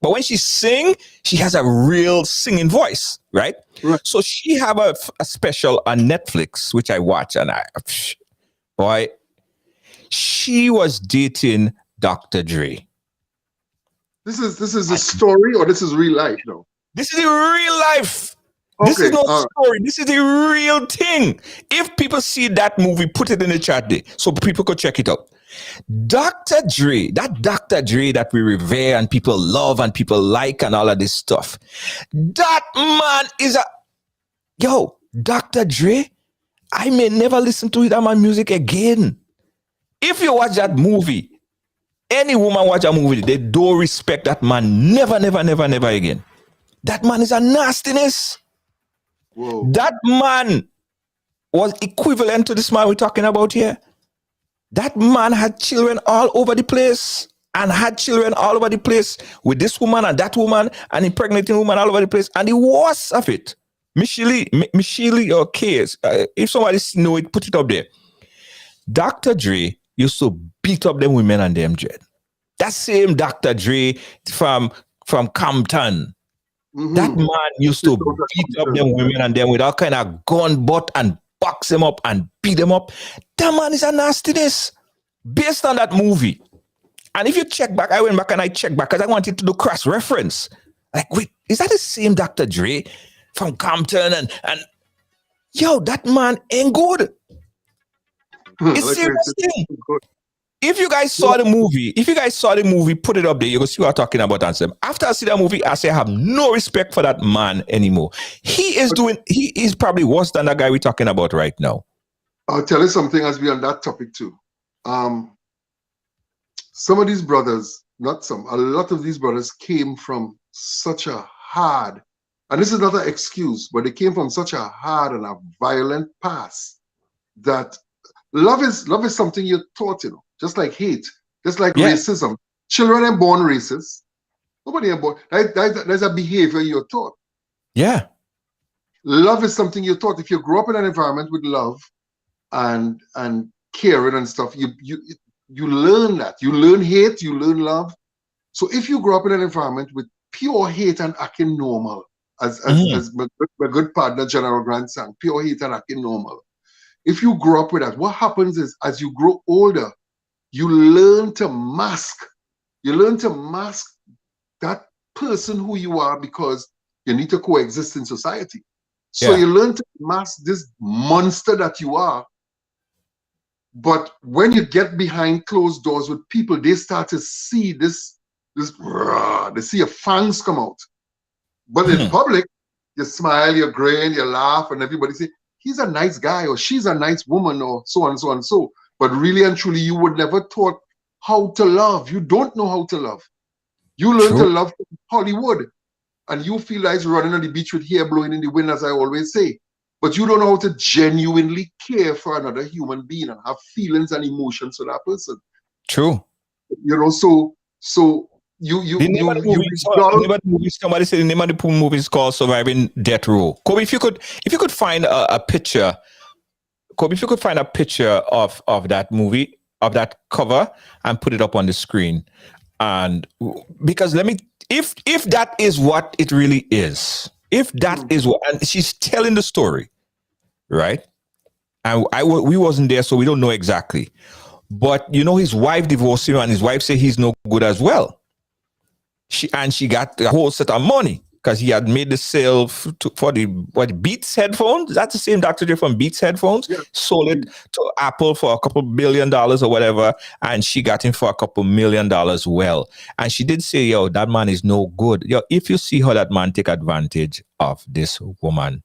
but when she sing, she has a real singing voice, right? So she have a special on Netflix, which I watch, and she was dating Dr. Dre. This is a story, or this is real life, though? This is real life. This is no story. This is the real thing. If people see that movie, put it in the chat there so people could check it out. Dr. Dre, that Dr. Dre that we revere and people love and people like and all of this stuff. That man is Dr. Dre, I may never listen to that man music again. If you watch that movie, any woman watch a movie, they don't respect that man. Never again. That man is a nastiness. Whoa. That man was equivalent to this man we're talking about here. That man had children all over the place with this woman and that woman and impregnating woman all over the place. And the worst of it, Michelle or Case, if somebody know it, put it up there. Dr. Dre used to beat up them women and them dread. That same Dr. Dre from Compton. Mm-hmm. That man used to beat up them women and them with all kind of gun butt and box them up and beat them up. That man is a nastiness based on that movie. And if you check back, I went back and I checked back because I wanted to do cross reference. Like, wait, is that the same Dr. Dre from Compton? And yo, that man ain't good. It's Like I serious said, thing. good. If you guys saw the movie, put it up there. You can see what I'm talking about, Ansem. After I see that movie, I say I have no respect for that man anymore. He's probably worse than that guy we're talking about right now. I'll tell you something as we on that topic too. Some of these brothers, not some, a lot of these brothers came from such a hard, and this is not an excuse, but they came from such a hard and a violent past that love is something you're taught, just like hate, just like racism. Children are born racist. Nobody is born. There's a behavior you're taught. Yeah. Love is something you're taught. If you grow up in an environment with love and caring and stuff, you learn that. You learn hate, you learn love. So if you grow up in an environment with pure hate and acting normal, as my good partner General Grant sang, pure hate and acting normal. If you grow up with that, what happens is as you grow older, you learn to mask. You learn to mask that person who you are because you need to coexist in society. So you learn to mask this monster that you are. But when you get behind closed doors with people, they start to see they see your fangs come out. But in public, you smile, you grin, you laugh, and everybody say, he's a nice guy, or she's a nice woman, or so on, so on, so. But really and truly, you would never taught how to love. You don't know how to love. You learn to love from Hollywood, and you feel like running on the beach with hair blowing in the wind, as I always say. But you don't know how to genuinely care for another human being and have feelings and emotions for that person. True. So somebody said the name of the movie is called Surviving Death Row. Kobe, if you could find a picture, of that movie, of that cover, and put it up on the screen. And because if that is what it really is, if that is what, and she's telling the story, right? And we wasn't there, so we don't know exactly. But his wife divorced him, and his wife said he's no good as well. She got a whole set of money because he had made the sale for the Beats headphones. That's the same Dr. Dre from Beats headphones. Yeah. Sold it to Apple for a couple $1 billion or whatever, and she got him for a couple $1 million. Well, and she did say, "Yo, that man is no good." Yo, if you see how that man take advantage of this woman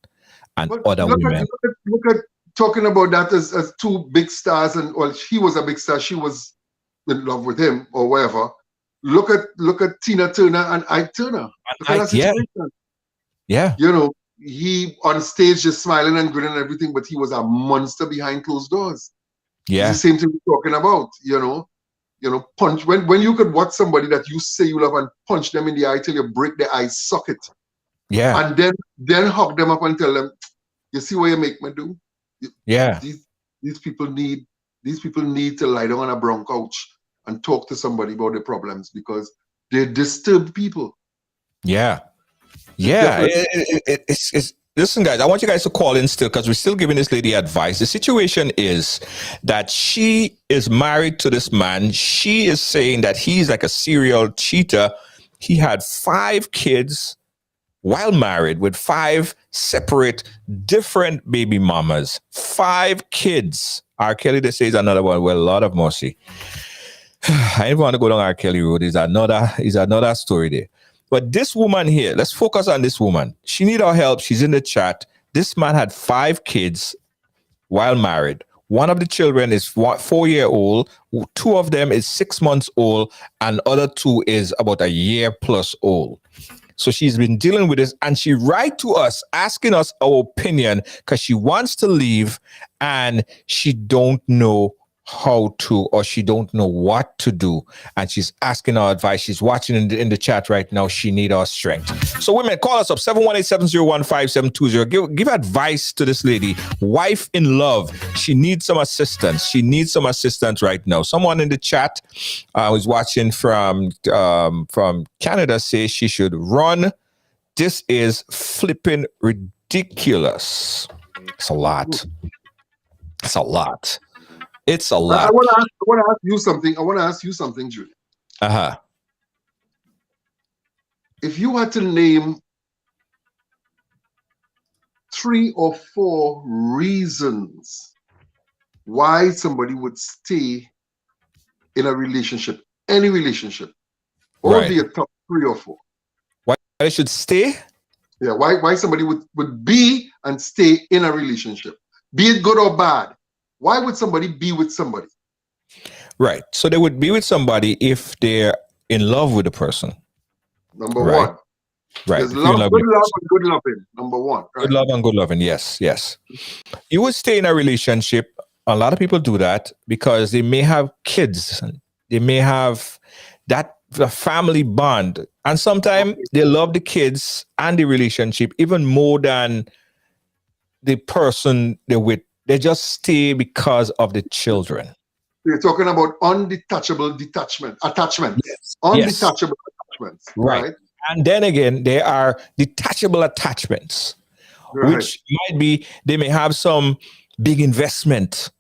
and other women, look at talking about that as two big stars, and he was a big star, she was in love with him or whatever. Look at Tina Turner and Ike Turner. Look at that situation. Yeah. He on stage just smiling and grinning and everything, but he was a monster behind closed doors. Yeah. It's the same thing we're talking about, punch when you could watch somebody that you say you love and punch them in the eye till you break their eye socket. Yeah. And then hug them up and tell them, you see what you make me do? Yeah. These people need to lie down on a brown couch and talk to somebody about their problems because they disturb people. Yeah. Yeah. Listen, guys, I want you guys to call in still because we're still giving this lady advice. The situation is that she is married to this man. She is saying that he's like a serial cheater. He had 5 kids while married with 5 separate, different baby mamas. 5 kids. R. Kelly, they say, is another one. Well, Lord of mercy. I didn't want to go down R. Kelly road. Is another story there. But this woman here, let's focus on this woman. She need our help. She's in the chat. This man had 5 kids while married. One of the children is 4-year-old. 2 of them is 6 months old, and other 2 is about a year plus old. So she's been dealing with this, and she write to us asking us our opinion because she wants to leave and she don't know how to, or she don't know what to do, and she's asking our advice. She's watching in the chat right now. She need our strength. So women, call us up 718-701-5720. Give advice to this lady, wife in love. She needs some assistance. Right now. Someone in the chat who's watching from Canada says she should run. This is flipping ridiculous. It's a lot. It's a lot. I want to ask you something. Julie. If you had to name 3 or 4 reasons why somebody would stay in a relationship, any relationship, what would be your top 3 or 4? Why they should stay? Yeah, why somebody would be and stay in a relationship, be it good or bad. Why would somebody be with somebody? Right. So they would be with somebody if they're in love with the person. Number one. Right. There's love, good love, and good loving. Number one. Right? Good love and good loving. Yes, yes. You would stay in a relationship. A lot of people do that because they may have kids. They may have that family bond. And sometimes they love the kids and the relationship even more than the person they're with. They just stay because of the children. You're talking about undetachable attachment. Yes. Undetachable attachments. Right. And then again, there are detachable attachments, which might be they may have some big investment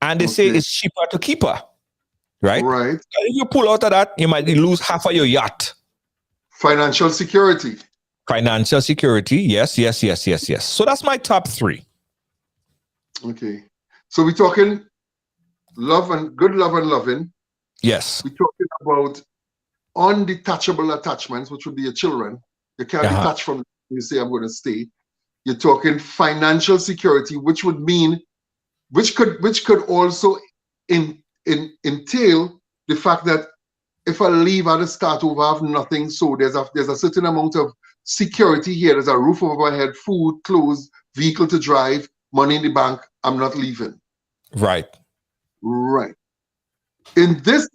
and they say it's cheaper to keep her. Right. Right. If you pull out of that, you might lose half of your yacht. Financial security. Financial security. Yes. So that's my top 3. Okay. So we're talking love and good love and loving. Yes. We're talking about undetachable attachments, which would be your children. You can't detach from them. You say, I'm going to stay. You're talking financial security, which would mean, which could also entail the fact that if I leave at the start over, I have nothing. So there's a certain amount of security here. There's a roof over my head, food, clothes, vehicle to drive, money in the bank. I'm not leaving. Right. In this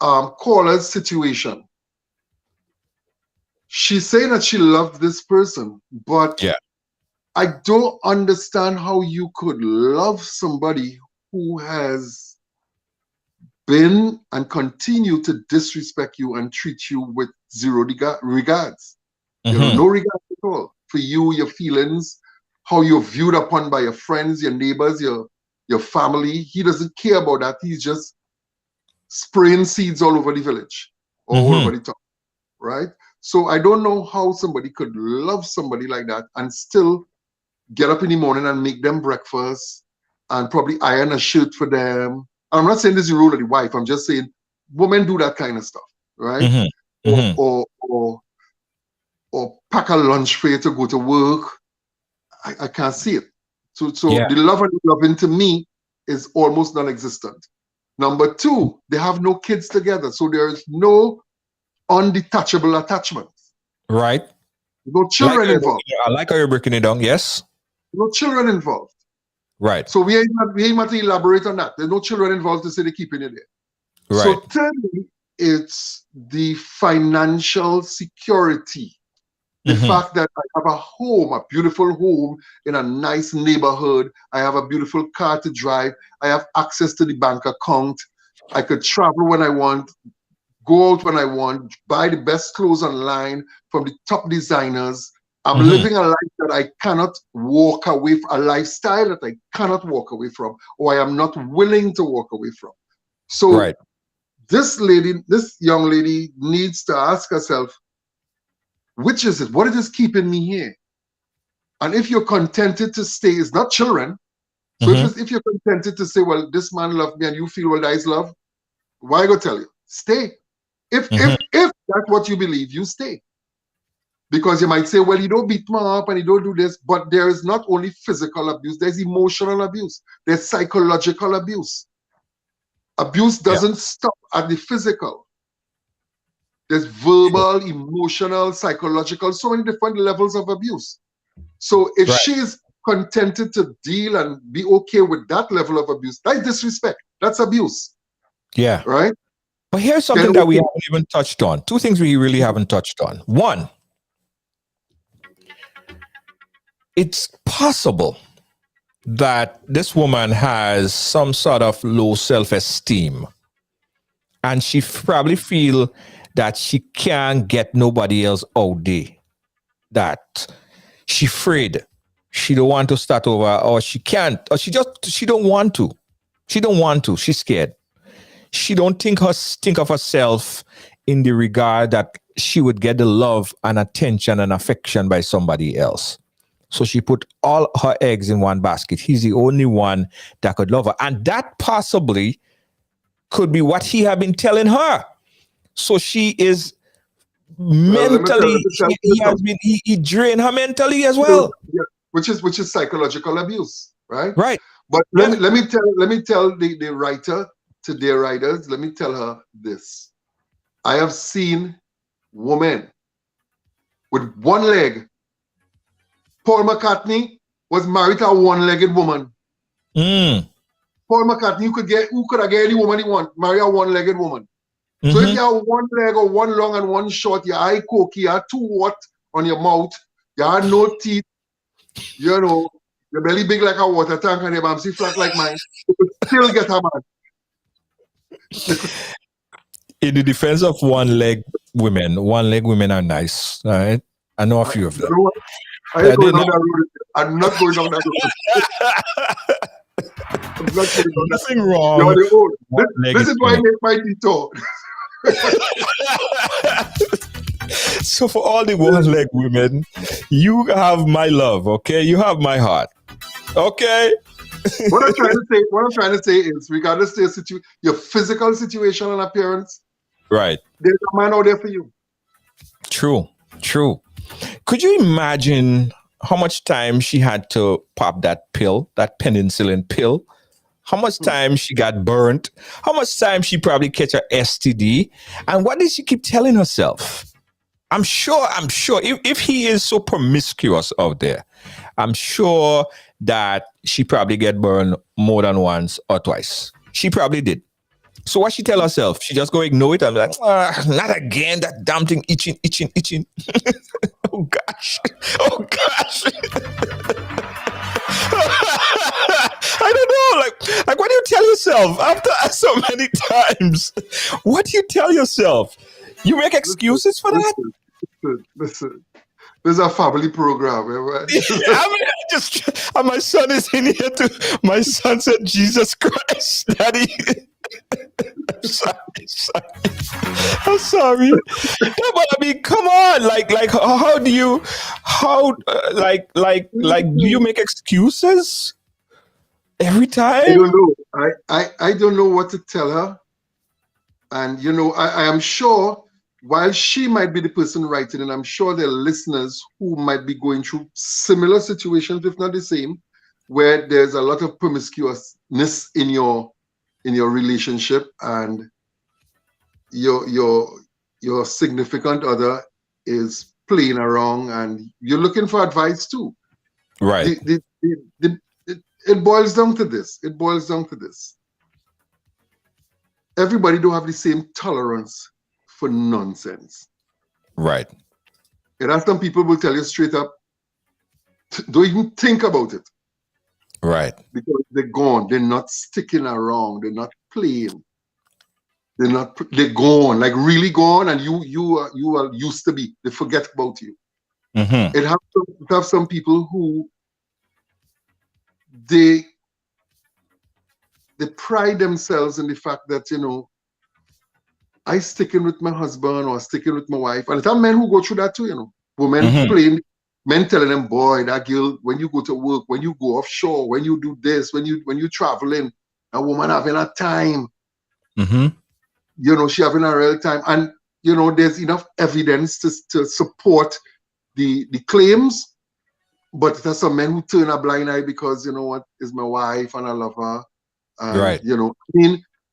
caller's situation, she's saying that she loved this person, but I don't understand how you could love somebody who has been and continue to disrespect you and treat you with zero regards. You know, no regards at all for you, your feelings, how you're viewed upon by your friends, your neighbors, your family. He doesn't care about that. He's just spraying seeds all over the village, all over the town, right? So I don't know how somebody could love somebody like that and still get up in the morning and make them breakfast and probably iron a shirt for them. And I'm not saying this is the role of the wife. I'm just saying women do that kind of stuff, right? Or pack a lunch for you to go to work. I can't see it. So the love and loving to me is almost non-existent. Number 2, they have no kids together. So there is no undetachable attachments. Right. No children involved. I like how you're breaking it down. Yes. No children involved. Right. So we ain't have to elaborate on that. There's no children involved to say they're keeping it there. Right. So thirdly, it's the financial security. The fact that I have a home, a beautiful home in a nice neighborhood. I have a beautiful car to drive. I have access to the bank account. I could travel when I want, go out when I want, buy the best clothes online from the top designers. I'm living a life that I cannot walk away from, a lifestyle that I cannot walk away from, or I am not willing to walk away from. So this young lady needs to ask herself, which is it? What is keeping me here? And if you're contented to stay, it's not children. So if you're contented to say, well, this man loved me and you feel, well, that is love, why go tell you? Stay. If that's what you believe, you stay. Because you might say, well, you don't beat me up and you don't do this, but there is not only physical abuse, there's emotional abuse, there's psychological abuse. Abuse doesn't stop at the physical. There's verbal, emotional, psychological, so many different levels of abuse. So if she's contented to deal and be okay with that level of abuse, that's disrespect. That's abuse. Yeah. Right? But here's something that we haven't even touched on. 2 things we really haven't touched on. 1, it's possible that this woman has some sort of low self-esteem and she probably feel that she can't get nobody else out there, that she afraid, she don't want to start over, or she can't, or she don't want to, she's scared. she don't think of herself in the regard that she would get the love and attention and affection by somebody else. So she put all her eggs in one basket. He's the only one that could love her. And that possibly could be what he had been telling her. So she is mentally, he drained her mentally as well. Yeah, which is psychological abuse, right? Right. But let me tell the writer today, Ryders, let me tell her this. I have seen women with one leg. Paul McCartney was married to a one-legged woman. Paul McCartney, who could have get any woman he want, marry a one-legged woman. So if you have one leg or one long and one short, your eye cokey, you have too what on your mouth, you have no teeth, you know, your belly big like a water tank and your bamsi flat like mine, you could still get a man. In the defense of one-leg women are nice, right? I know a few of them. I'm not going down that road. Nothing wrong. This is why I make my detour. So for all the one-leg women, you have my love, okay? You have my heart, okay? What I'm trying to say is, regardless of your physical situation and appearance, right? There's a man out there for you. True. Could you imagine how much time she had to pop that pill, that penicillin pill? How much time she got burnt? How much time she probably catch her STD? And what did she keep telling herself? I'm sure if he is so promiscuous out there, I'm sure that she probably get burned more than once or twice. She probably did. So what she tell herself? She just go ignore it and be like, not again, that damn thing itching. Oh gosh. I don't know, like what do you tell yourself after so many times? What do you tell yourself? You make excuses for that? Listen. This is a family program. Right? And my son is in here too. My son said, Jesus Christ, Daddy. I'm sorry. No, but I mean, come on. Like, do you make excuses every time? I don't know. I don't know what to tell her. And, I am sure, while she might be the person writing, and I'm sure there are listeners who might be going through similar situations, if not the same, where there's a lot of promiscuousness in your relationship, and your significant other is playing around, and you're looking for advice too. Right. It boils down to this. Everybody don't have the same tolerance for nonsense. Right. And as some people will tell you straight up, don't even think about it. Right. Because they're gone. They're not sticking around. They're not playing. They're gone, like really gone, and you are used to be. They forget about you. It have some people who they pride themselves in the fact that, I sticking with my husband or sticking with my wife. And it's men who go through that too, Women playing, men telling them, boy, that girl, when you go to work, when you go offshore, when you do this, when you traveling, a woman having a time. She having a real time. And, there's enough evidence to support the claims. But there's some men who turn a blind eye because, is my wife and I love her. And, right.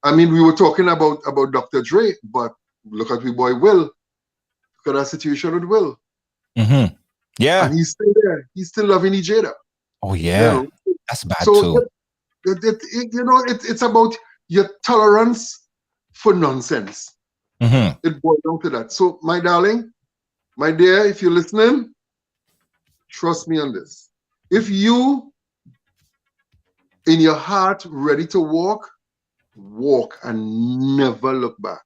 I mean, we were talking about Dr. Dre, but look at my boy Will. Look at that situation with Will. Yeah. And he's still there. He's still loving Ejada. Oh, yeah. That's bad too. It's about your tolerance for nonsense. It boils down to that. So, my darling, my dear, if you're listening, trust me on this. If you, in your heart, ready to walk and never look back.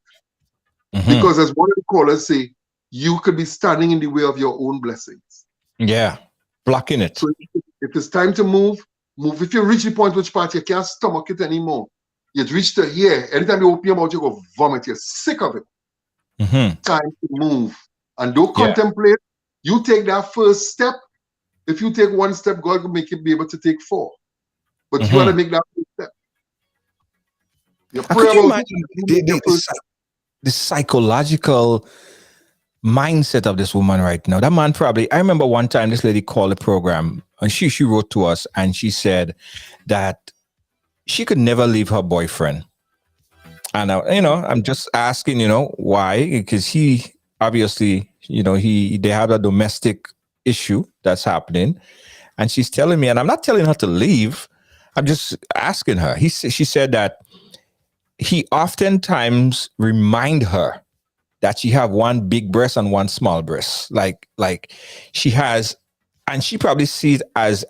Because as one of the callers say, you could be standing in the way of your own blessings. Yeah, blocking it. So if it's time to move. If you reach the point which part you can't stomach it anymore, It reached to here. Anytime you open your mouth, you go vomit. You're sick of it. Time to move. And don't contemplate. You take that first step. If you take one step, God will make you be able to take 4. But you got to make that first step. You pray about the psychological mindset of this woman right now. That man probably, I remember one time this lady called the program and she wrote to us and she said that she could never leave her boyfriend. And, I'm just asking, why? Because he obviously, they have a domestic issue that's happening. And she's telling me, and I'm not telling her to leave. I'm just asking her. She said that he oftentimes remind her that she have one big breast and one small breast. Like she has, and she probably sees it as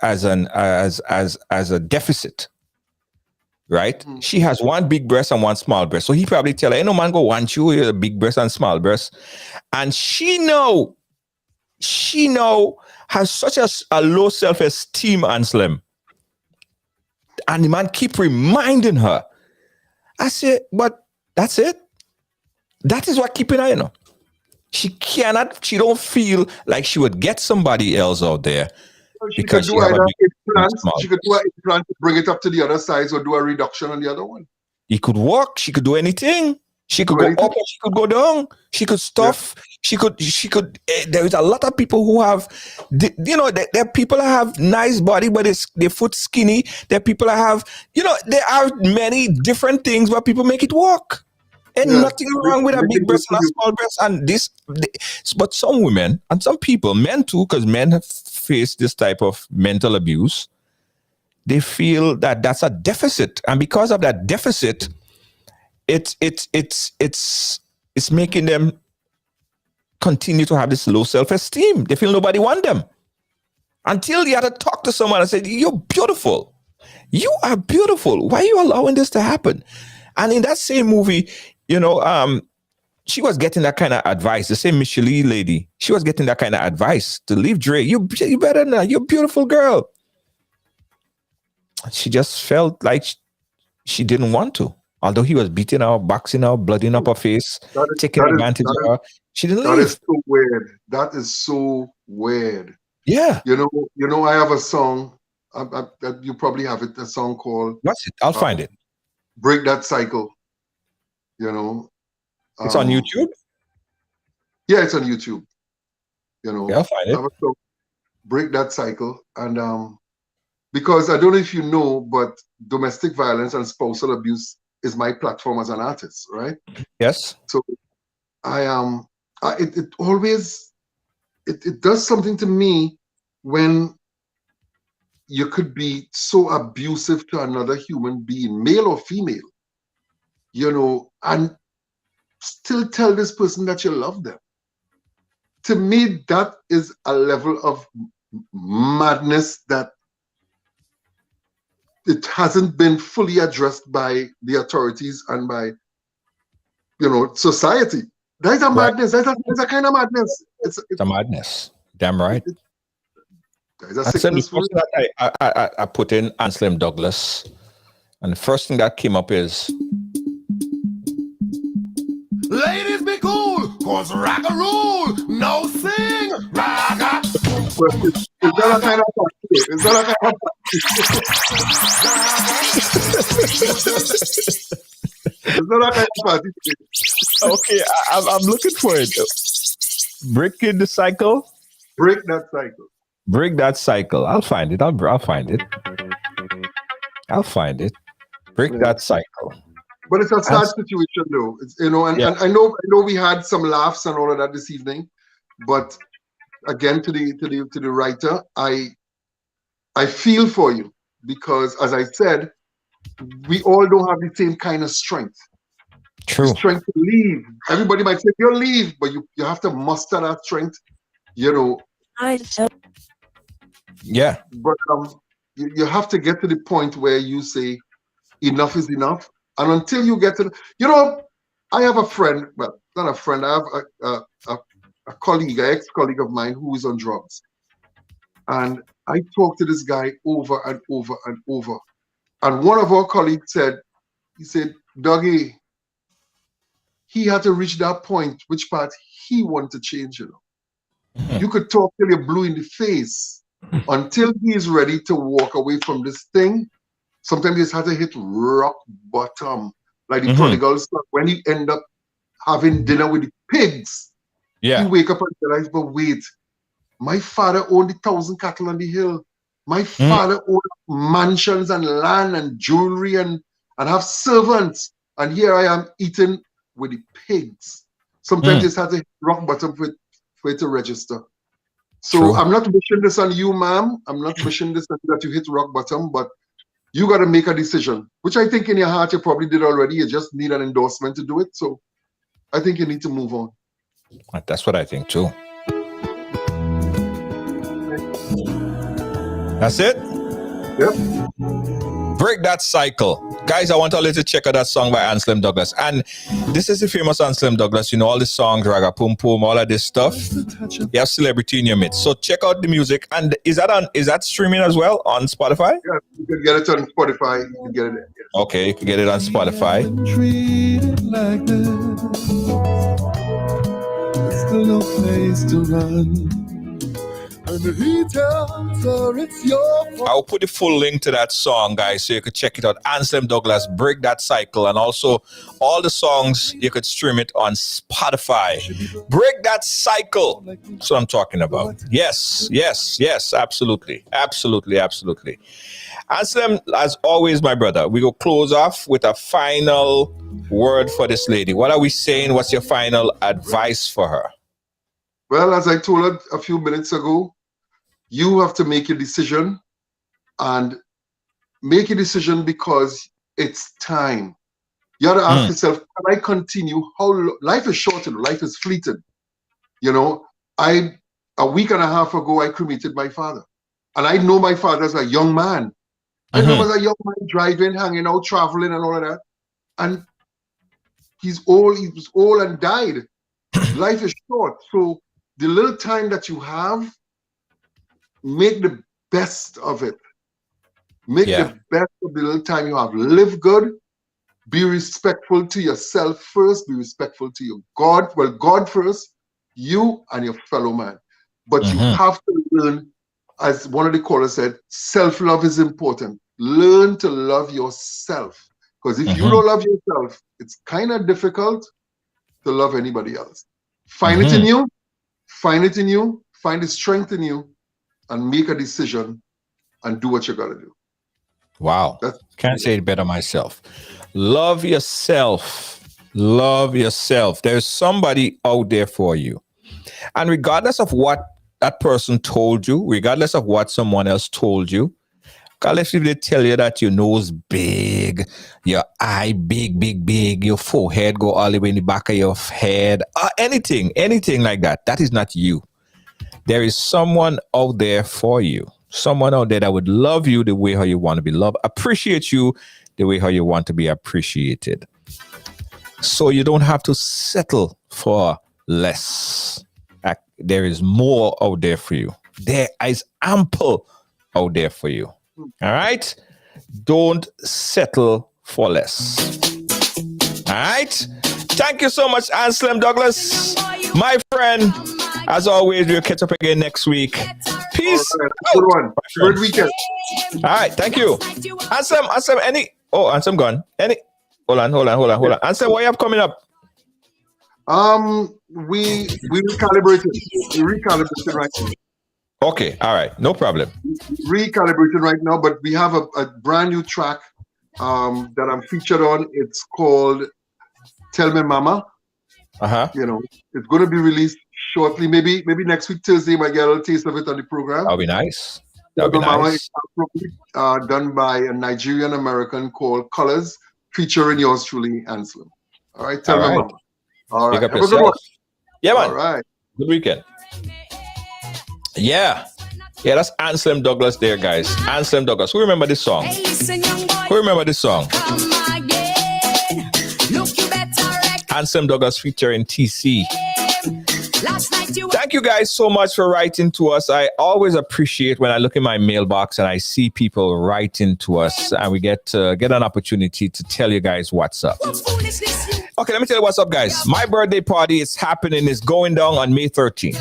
a deficit. Right? She has one big breast and one small breast. So he probably tell her, ain't no man go want you, a big breast and small breast. And she know has such a low self-esteem, Anselm. And the man keep reminding her. I said, but that's it. That is what keeping her, She don't feel like she would get somebody else out there. She could do either implants. She could do an implant to bring it up to the other size or do a reduction on the other one. He could walk. She could do anything. She could go up or she could go down. She could stuff. Yeah. She could. There is a lot of people who have, there are people that have nice body, but their foot skinny. There are people that have, there are many different things where people make it work. And nothing wrong with a big breast and a small breast. And but some women and some people, men too, because men have faced this type of mental abuse. They feel that that's a deficit, and because of that deficit, it's making them continue to have this low self-esteem. They feel nobody wants them until you had to talk to someone and say, "You're beautiful. You are beautiful. Why are you allowing this to happen?" And in that same movie, she was getting that kind of advice. The same Micheline lady, she was getting that kind of advice to leave Dre. You better not. You're a beautiful girl. She just felt like she didn't want to. Although he was beating her, boxing her, blooding up her face, taking advantage of her. She didn't leave. That is so weird. That is so weird. Yeah. I have a song. You probably have it. A song called. What's it? I'll find it. Break That Cycle. It's on YouTube? Yeah, it's on YouTube. Yeah, I'll find it. Break That Cycle. And because I don't know if you know, but domestic violence and spousal abuse is my platform as an artist, right? Yes. So it always does something to me when you could be so abusive to another human being, male or female, and still tell this person that you love them. To me, that is a level of madness that it hasn't been fully addressed by the authorities and by, society. That's a madness. That's a kind of madness. It's a madness. Damn right. I put in Anselm Douglas, and the first thing that came up is, ladies be cool, cause rock and roll, no sing, raga. Is that a kind of party? Is that a kind of party? Okay, I'm looking for it. Breaking the cycle. Break that cycle. Break that cycle. I'll find it. I'll find it. I'll find it. Break that cycle. But it's a sad situation, though. It's, and I know we had some laughs and all of that this evening, but again, to the writer, I feel for you, because, as I said, we all don't have the same kind of strength. True. The strength to leave. Everybody might say you'll leave, but you have to muster that strength. Yeah. But you have to get to the point where you say enough is enough. And until you get to, I have a friend, well, not a friend, I have a colleague, an ex-colleague of mine who is on drugs. And I talked to this guy over and over and over. And one of our colleagues said, he said, Dougie, he had to reach that point, which part he wanted to change, You could talk till you're blue in the face until he's ready to walk away from this thing. Sometimes he just had to hit rock bottom, like the prodigal son. When he end up having dinner with the pigs, he wake up and realize, but wait, my father owned 1,000 cattle on the hill. My father owned mansions and land and jewelry and have servants. And here I am eating with the pigs. Sometimes it's had to rock bottom for it to register. So true. I'm not wishing this on you, ma'am. I'm not wishing this on you that you hit rock bottom, but you got to make a decision, which I think in your heart you probably did already. You just need an endorsement to do it. So I think you need to move on. That's what I think too. That's it? Yep. Break that cycle. Guys, I want all you to check out that song by Anselm Douglas. And this is the famous Anselm Douglas. You know, all the songs, Raga Pum Pum, all of this stuff. You have celebrity in your midst. So check out the music. And is that streaming as well on Spotify? Yeah, you can get it on Spotify. You can get it there. Yes. Okay, you can get it on Spotify. Treated like this. There's still no place to run. And he tells her it's your fault. I'll put the full link to that song, guys, so you could check it out. Anselm Douglas, Break That Cycle. And also all the songs, you could stream it on Spotify. Break That Cycle. That's what I'm talking about. Yes, absolutely. Anselm, as always, my brother, we go close off with a final word for this lady. What are we saying? What's your final advice for her? Well, as I told her a few minutes ago, you have to make a decision, and make a decision because it's time. You have to ask yourself, can I continue? Life is short, life is fleeting. You know, a week and a half ago, I cremated my father. And I know my father as a young man. I know him as a young man driving, hanging out, traveling and all of that. And he was old and died. Life is short. So the little time that you have, make the best of it. Make the best of the little time you have. Live good. Be respectful to yourself first. Be respectful to your God. Well, God first, you and your fellow man. But you have to learn, as one of the callers said, self-love is important. Learn to love yourself. Because if you don't love yourself, it's kind of difficult to love anybody else. Find it in you. Find it in you. Find the strength in you. And make a decision and do what you got to do. Wow. Can't say it better myself. Love yourself. Love yourself. There's somebody out there for you. And regardless of what that person told you, regardless of what someone else told you, regardless if they tell you that your nose big, your eye big, your forehead go all the way in the back of your head, anything like that, that is not you. There is someone out there for you. Someone out there that would love you the way how you want to be loved, appreciate you the way how you want to be appreciated. So you don't have to settle for less. There is more out there for you. There is ample out there for you. All right? Don't settle for less. All right? Thank you so much, Anselm Douglas. My friend, as always, we'll catch up again next week. Peace. Right, good one. Good weekend. All right, thank you. Anselm, Anselm gone. Hold on. Anselm, what you have coming up? We recalibrated. We recalibrated right now. Okay, all right, no problem. Recalibrated right now, but we have a brand new track that I'm featured on. It's called Tell Me Mama. You know, it's going to be released shortly. Maybe next week Thursday, might get a little taste of it on the program. That'll be nice. Mama is done by a Nigerian American called Colors, featuring yours truly, Anselm. All right, Tell Me Mama. All right, have a good one. Yeah, man. All right. Good weekend. Yeah, that's Anselm Douglas there, guys. Anselm Douglas. Who remember this song? Anselm Douglas featuring TC. Thank you guys so much for writing to us. I always appreciate when I look in my mailbox and I see people writing to us, and we get an opportunity to tell you guys what's up. Okay, let me tell you what's up, guys. My birthday party is happening. It's going down on May 13th.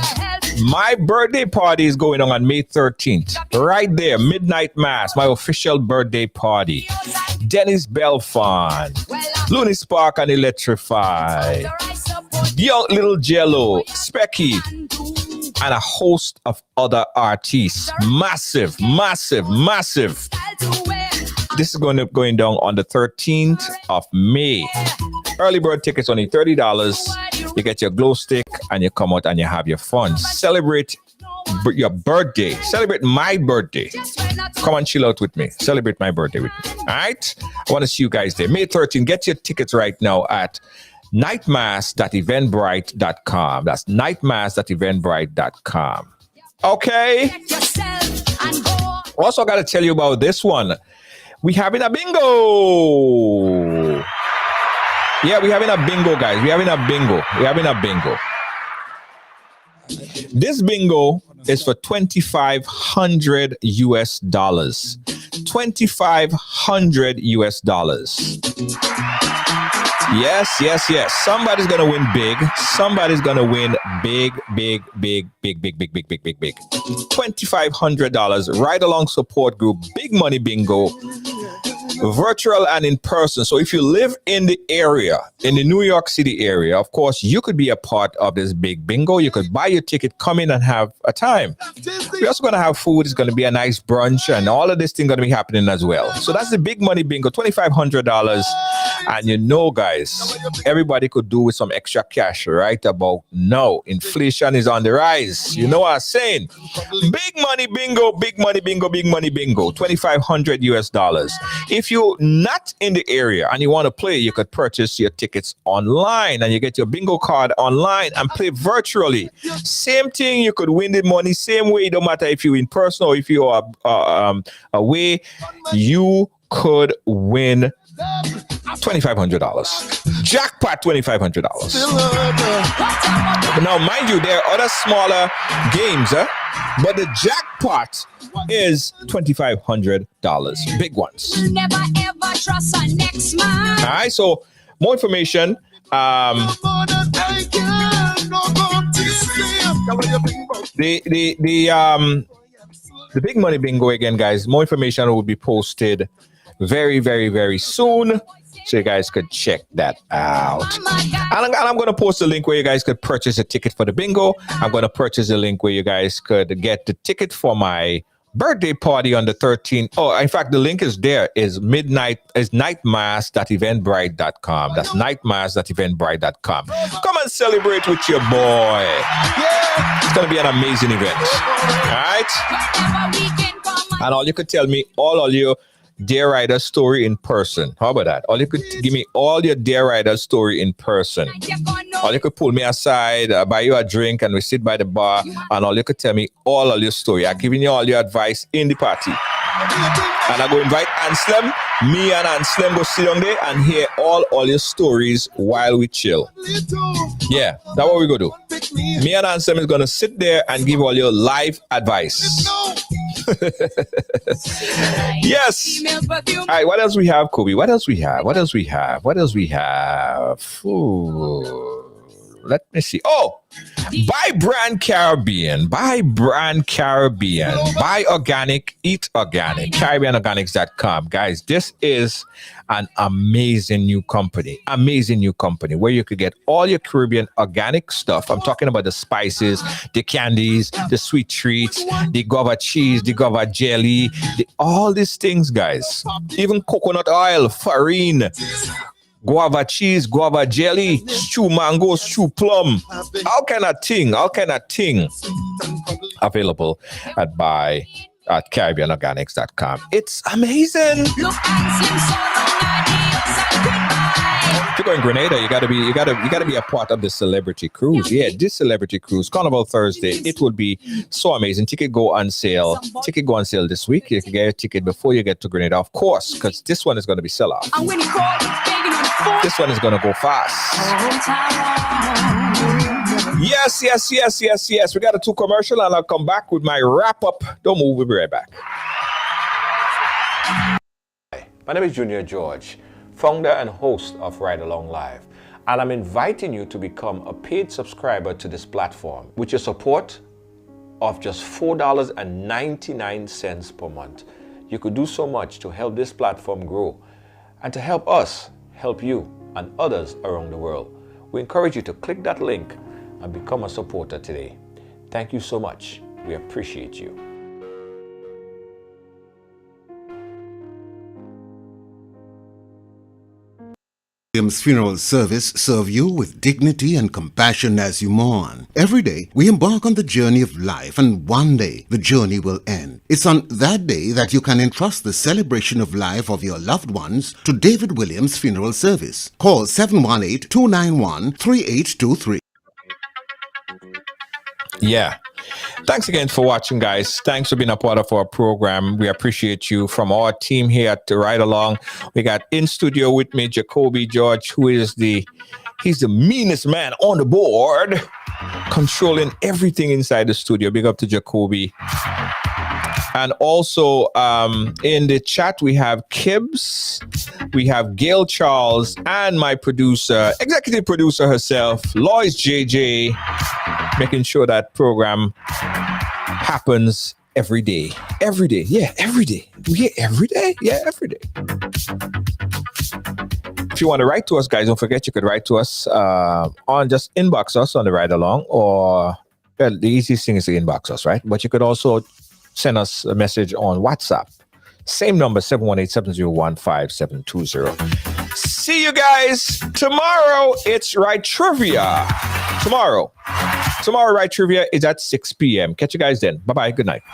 My birthday party is going on May 13th. Right there, Midnight Mass, my official birthday party. Dennis Belfon, Looney Spark and Electrify, Young Little Jello, Specky, and a host of other artists. Massive. This is going down on the 13th of May. Early bird tickets only $30. You get your glow stick and you come out and you have your fun. Celebrate your birthday. Celebrate my birthday. Come and chill out with me. Celebrate my birthday with me. All right? I want to see you guys there. May 13th. Get your tickets right now at nightmass.eventbrite.com. That's nightmass.eventbrite.com. Okay? Also, I got to tell you about this one. We having a bingo. Yeah, we're having a bingo, guys. We're having a bingo. This bingo is for $2,500 US. $2,500 US. Yes. Somebody's gonna win big. Somebody's gonna win big. $2,500 ride along support group, big money bingo, virtual and in person. So if you live in the area, in the New York City area, of course, you could be a part of this big bingo. You could buy your ticket, come in and have a time. We're also going to have food. It's going to be a nice brunch and all of this thing going to be happening as well. So that's the big money bingo, $2,500. And you know, guys, everybody could do with some extra cash right about now. Inflation is on the rise. You know what I'm saying? Big money bingo, $2,500 US. If you're not in the area and you want to play, you could purchase your tickets online and you get your bingo card online and play virtually. Same thing, you could win the money same way. It don't matter if you're in person or if you are away, you could win $2,500. Jackpot $2,500. Now, mind you, there are other smaller games, but the jackpot is $2,500. Big ones. Never ever trust our next man. All right, so more information. The big money bingo again, guys. More information will be posted very, very, very soon. So you guys could check that out. And I'm going to post a link where you guys could purchase a ticket for the bingo. I'm going to purchase a link where you guys could get the ticket for my birthday party on the 13th. Oh, in fact, the link is there. Is nightmass.eventbrite.com. That's nightmass.eventbrite.com. Come and celebrate with your boy. It's going to be an amazing event. All right? And all you could tell me, all you Dear Ryders story in person. How about that? All you could give me all your Dear Ryders story in person. All you could pull me aside, buy you a drink, and we sit by the bar, and all you could tell me all of your story. I'm giving you all your advice in the party. And I go invite Anselm. Me and Anselm go sit down there and hear all your stories while we chill. Yeah, that's what we go do. Me and Anselm is going to sit there and give all your live advice. Yes. All right, what else we have, Kobe? What else we have? Ooh. Let me see. Oh, buy Brand Caribbean. Buy organic, eat organic. CaribbeanOrganics.com. Guys, this is an amazing new company where you could get all your Caribbean organic stuff. I'm talking about the spices, the candies, the sweet treats, the guava cheese, the guava jelly, all these things, guys. Even coconut oil, farine, guava cheese, guava jelly, stew mango, stew plum, all kind of thing available at CaribbeanOrganics.com. It's amazing. If you're going Grenada, you gotta be a part of the celebrity cruise. Yeah, this celebrity cruise, Carnival Thursday, it will be so amazing. Ticket go on sale this week. You can get a ticket before you get to Grenada, of course, because this one is going to be sell off. This one is going to go fast. Yes. We got a 2 commercial and I'll come back with my wrap up. Don't move, we'll be right back. My name is Junior George, founder and host of Ride Along Live, and I'm inviting you to become a paid subscriber to this platform. With your support of just $4.99 per month, you could do so much to help this platform grow and to help us help you and others around the world. We encourage you to click that link and become a supporter today. Thank you so much. We appreciate you. Williams Funeral Service serve you with dignity and compassion as you mourn. Every day, we embark on the journey of life, and one day, the journey will end. It's on that day that you can entrust the celebration of life of your loved ones to David Williams Funeral Service. Call 718-291-3823. Yeah. Thanks again for watching, guys. Thanks for being a part of our program. We appreciate you. From our team here at Ride Along, we got in studio with me Jacoby George, who is he's the meanest man on the board, controlling everything inside the studio. Big up to Jacoby. And also in the chat, we have Kibbs, we have Gail Charles, and my producer, executive producer herself, Lois JJ, making sure that program happens every day. Every day. Yeah, every day. We hear every day? Yeah, every day. If you want to write to us, guys, don't forget you could write to us on just inbox us on the Ride Along, or well, the easiest thing is to inbox us, right? But you could also send us a message on WhatsApp. Same number, 718-701-5720. See you guys tomorrow. It's Ride Trivia. Tomorrow, Ride Trivia is at 6 p.m. Catch you guys then. Bye-bye. Good night.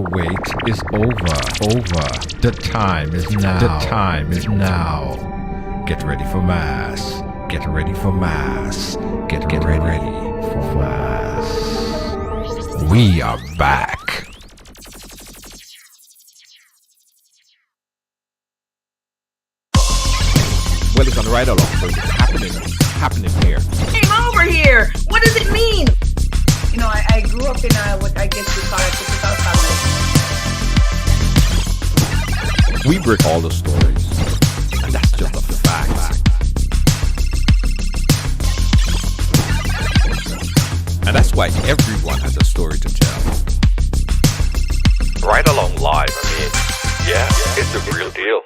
Wait is over. The time is now. Get ready for mass. Get ready for mass. Get ready for mass. We are back. Well, it's on the Ride Along, so it's happening here. Came over here. What does it mean? You know, I grew up in what I guess we call a typical family. We break all the stories, and that's just a fact. And that's why everyone has a story to tell. Ride Along Live, I mean, yeah, it's the real deal.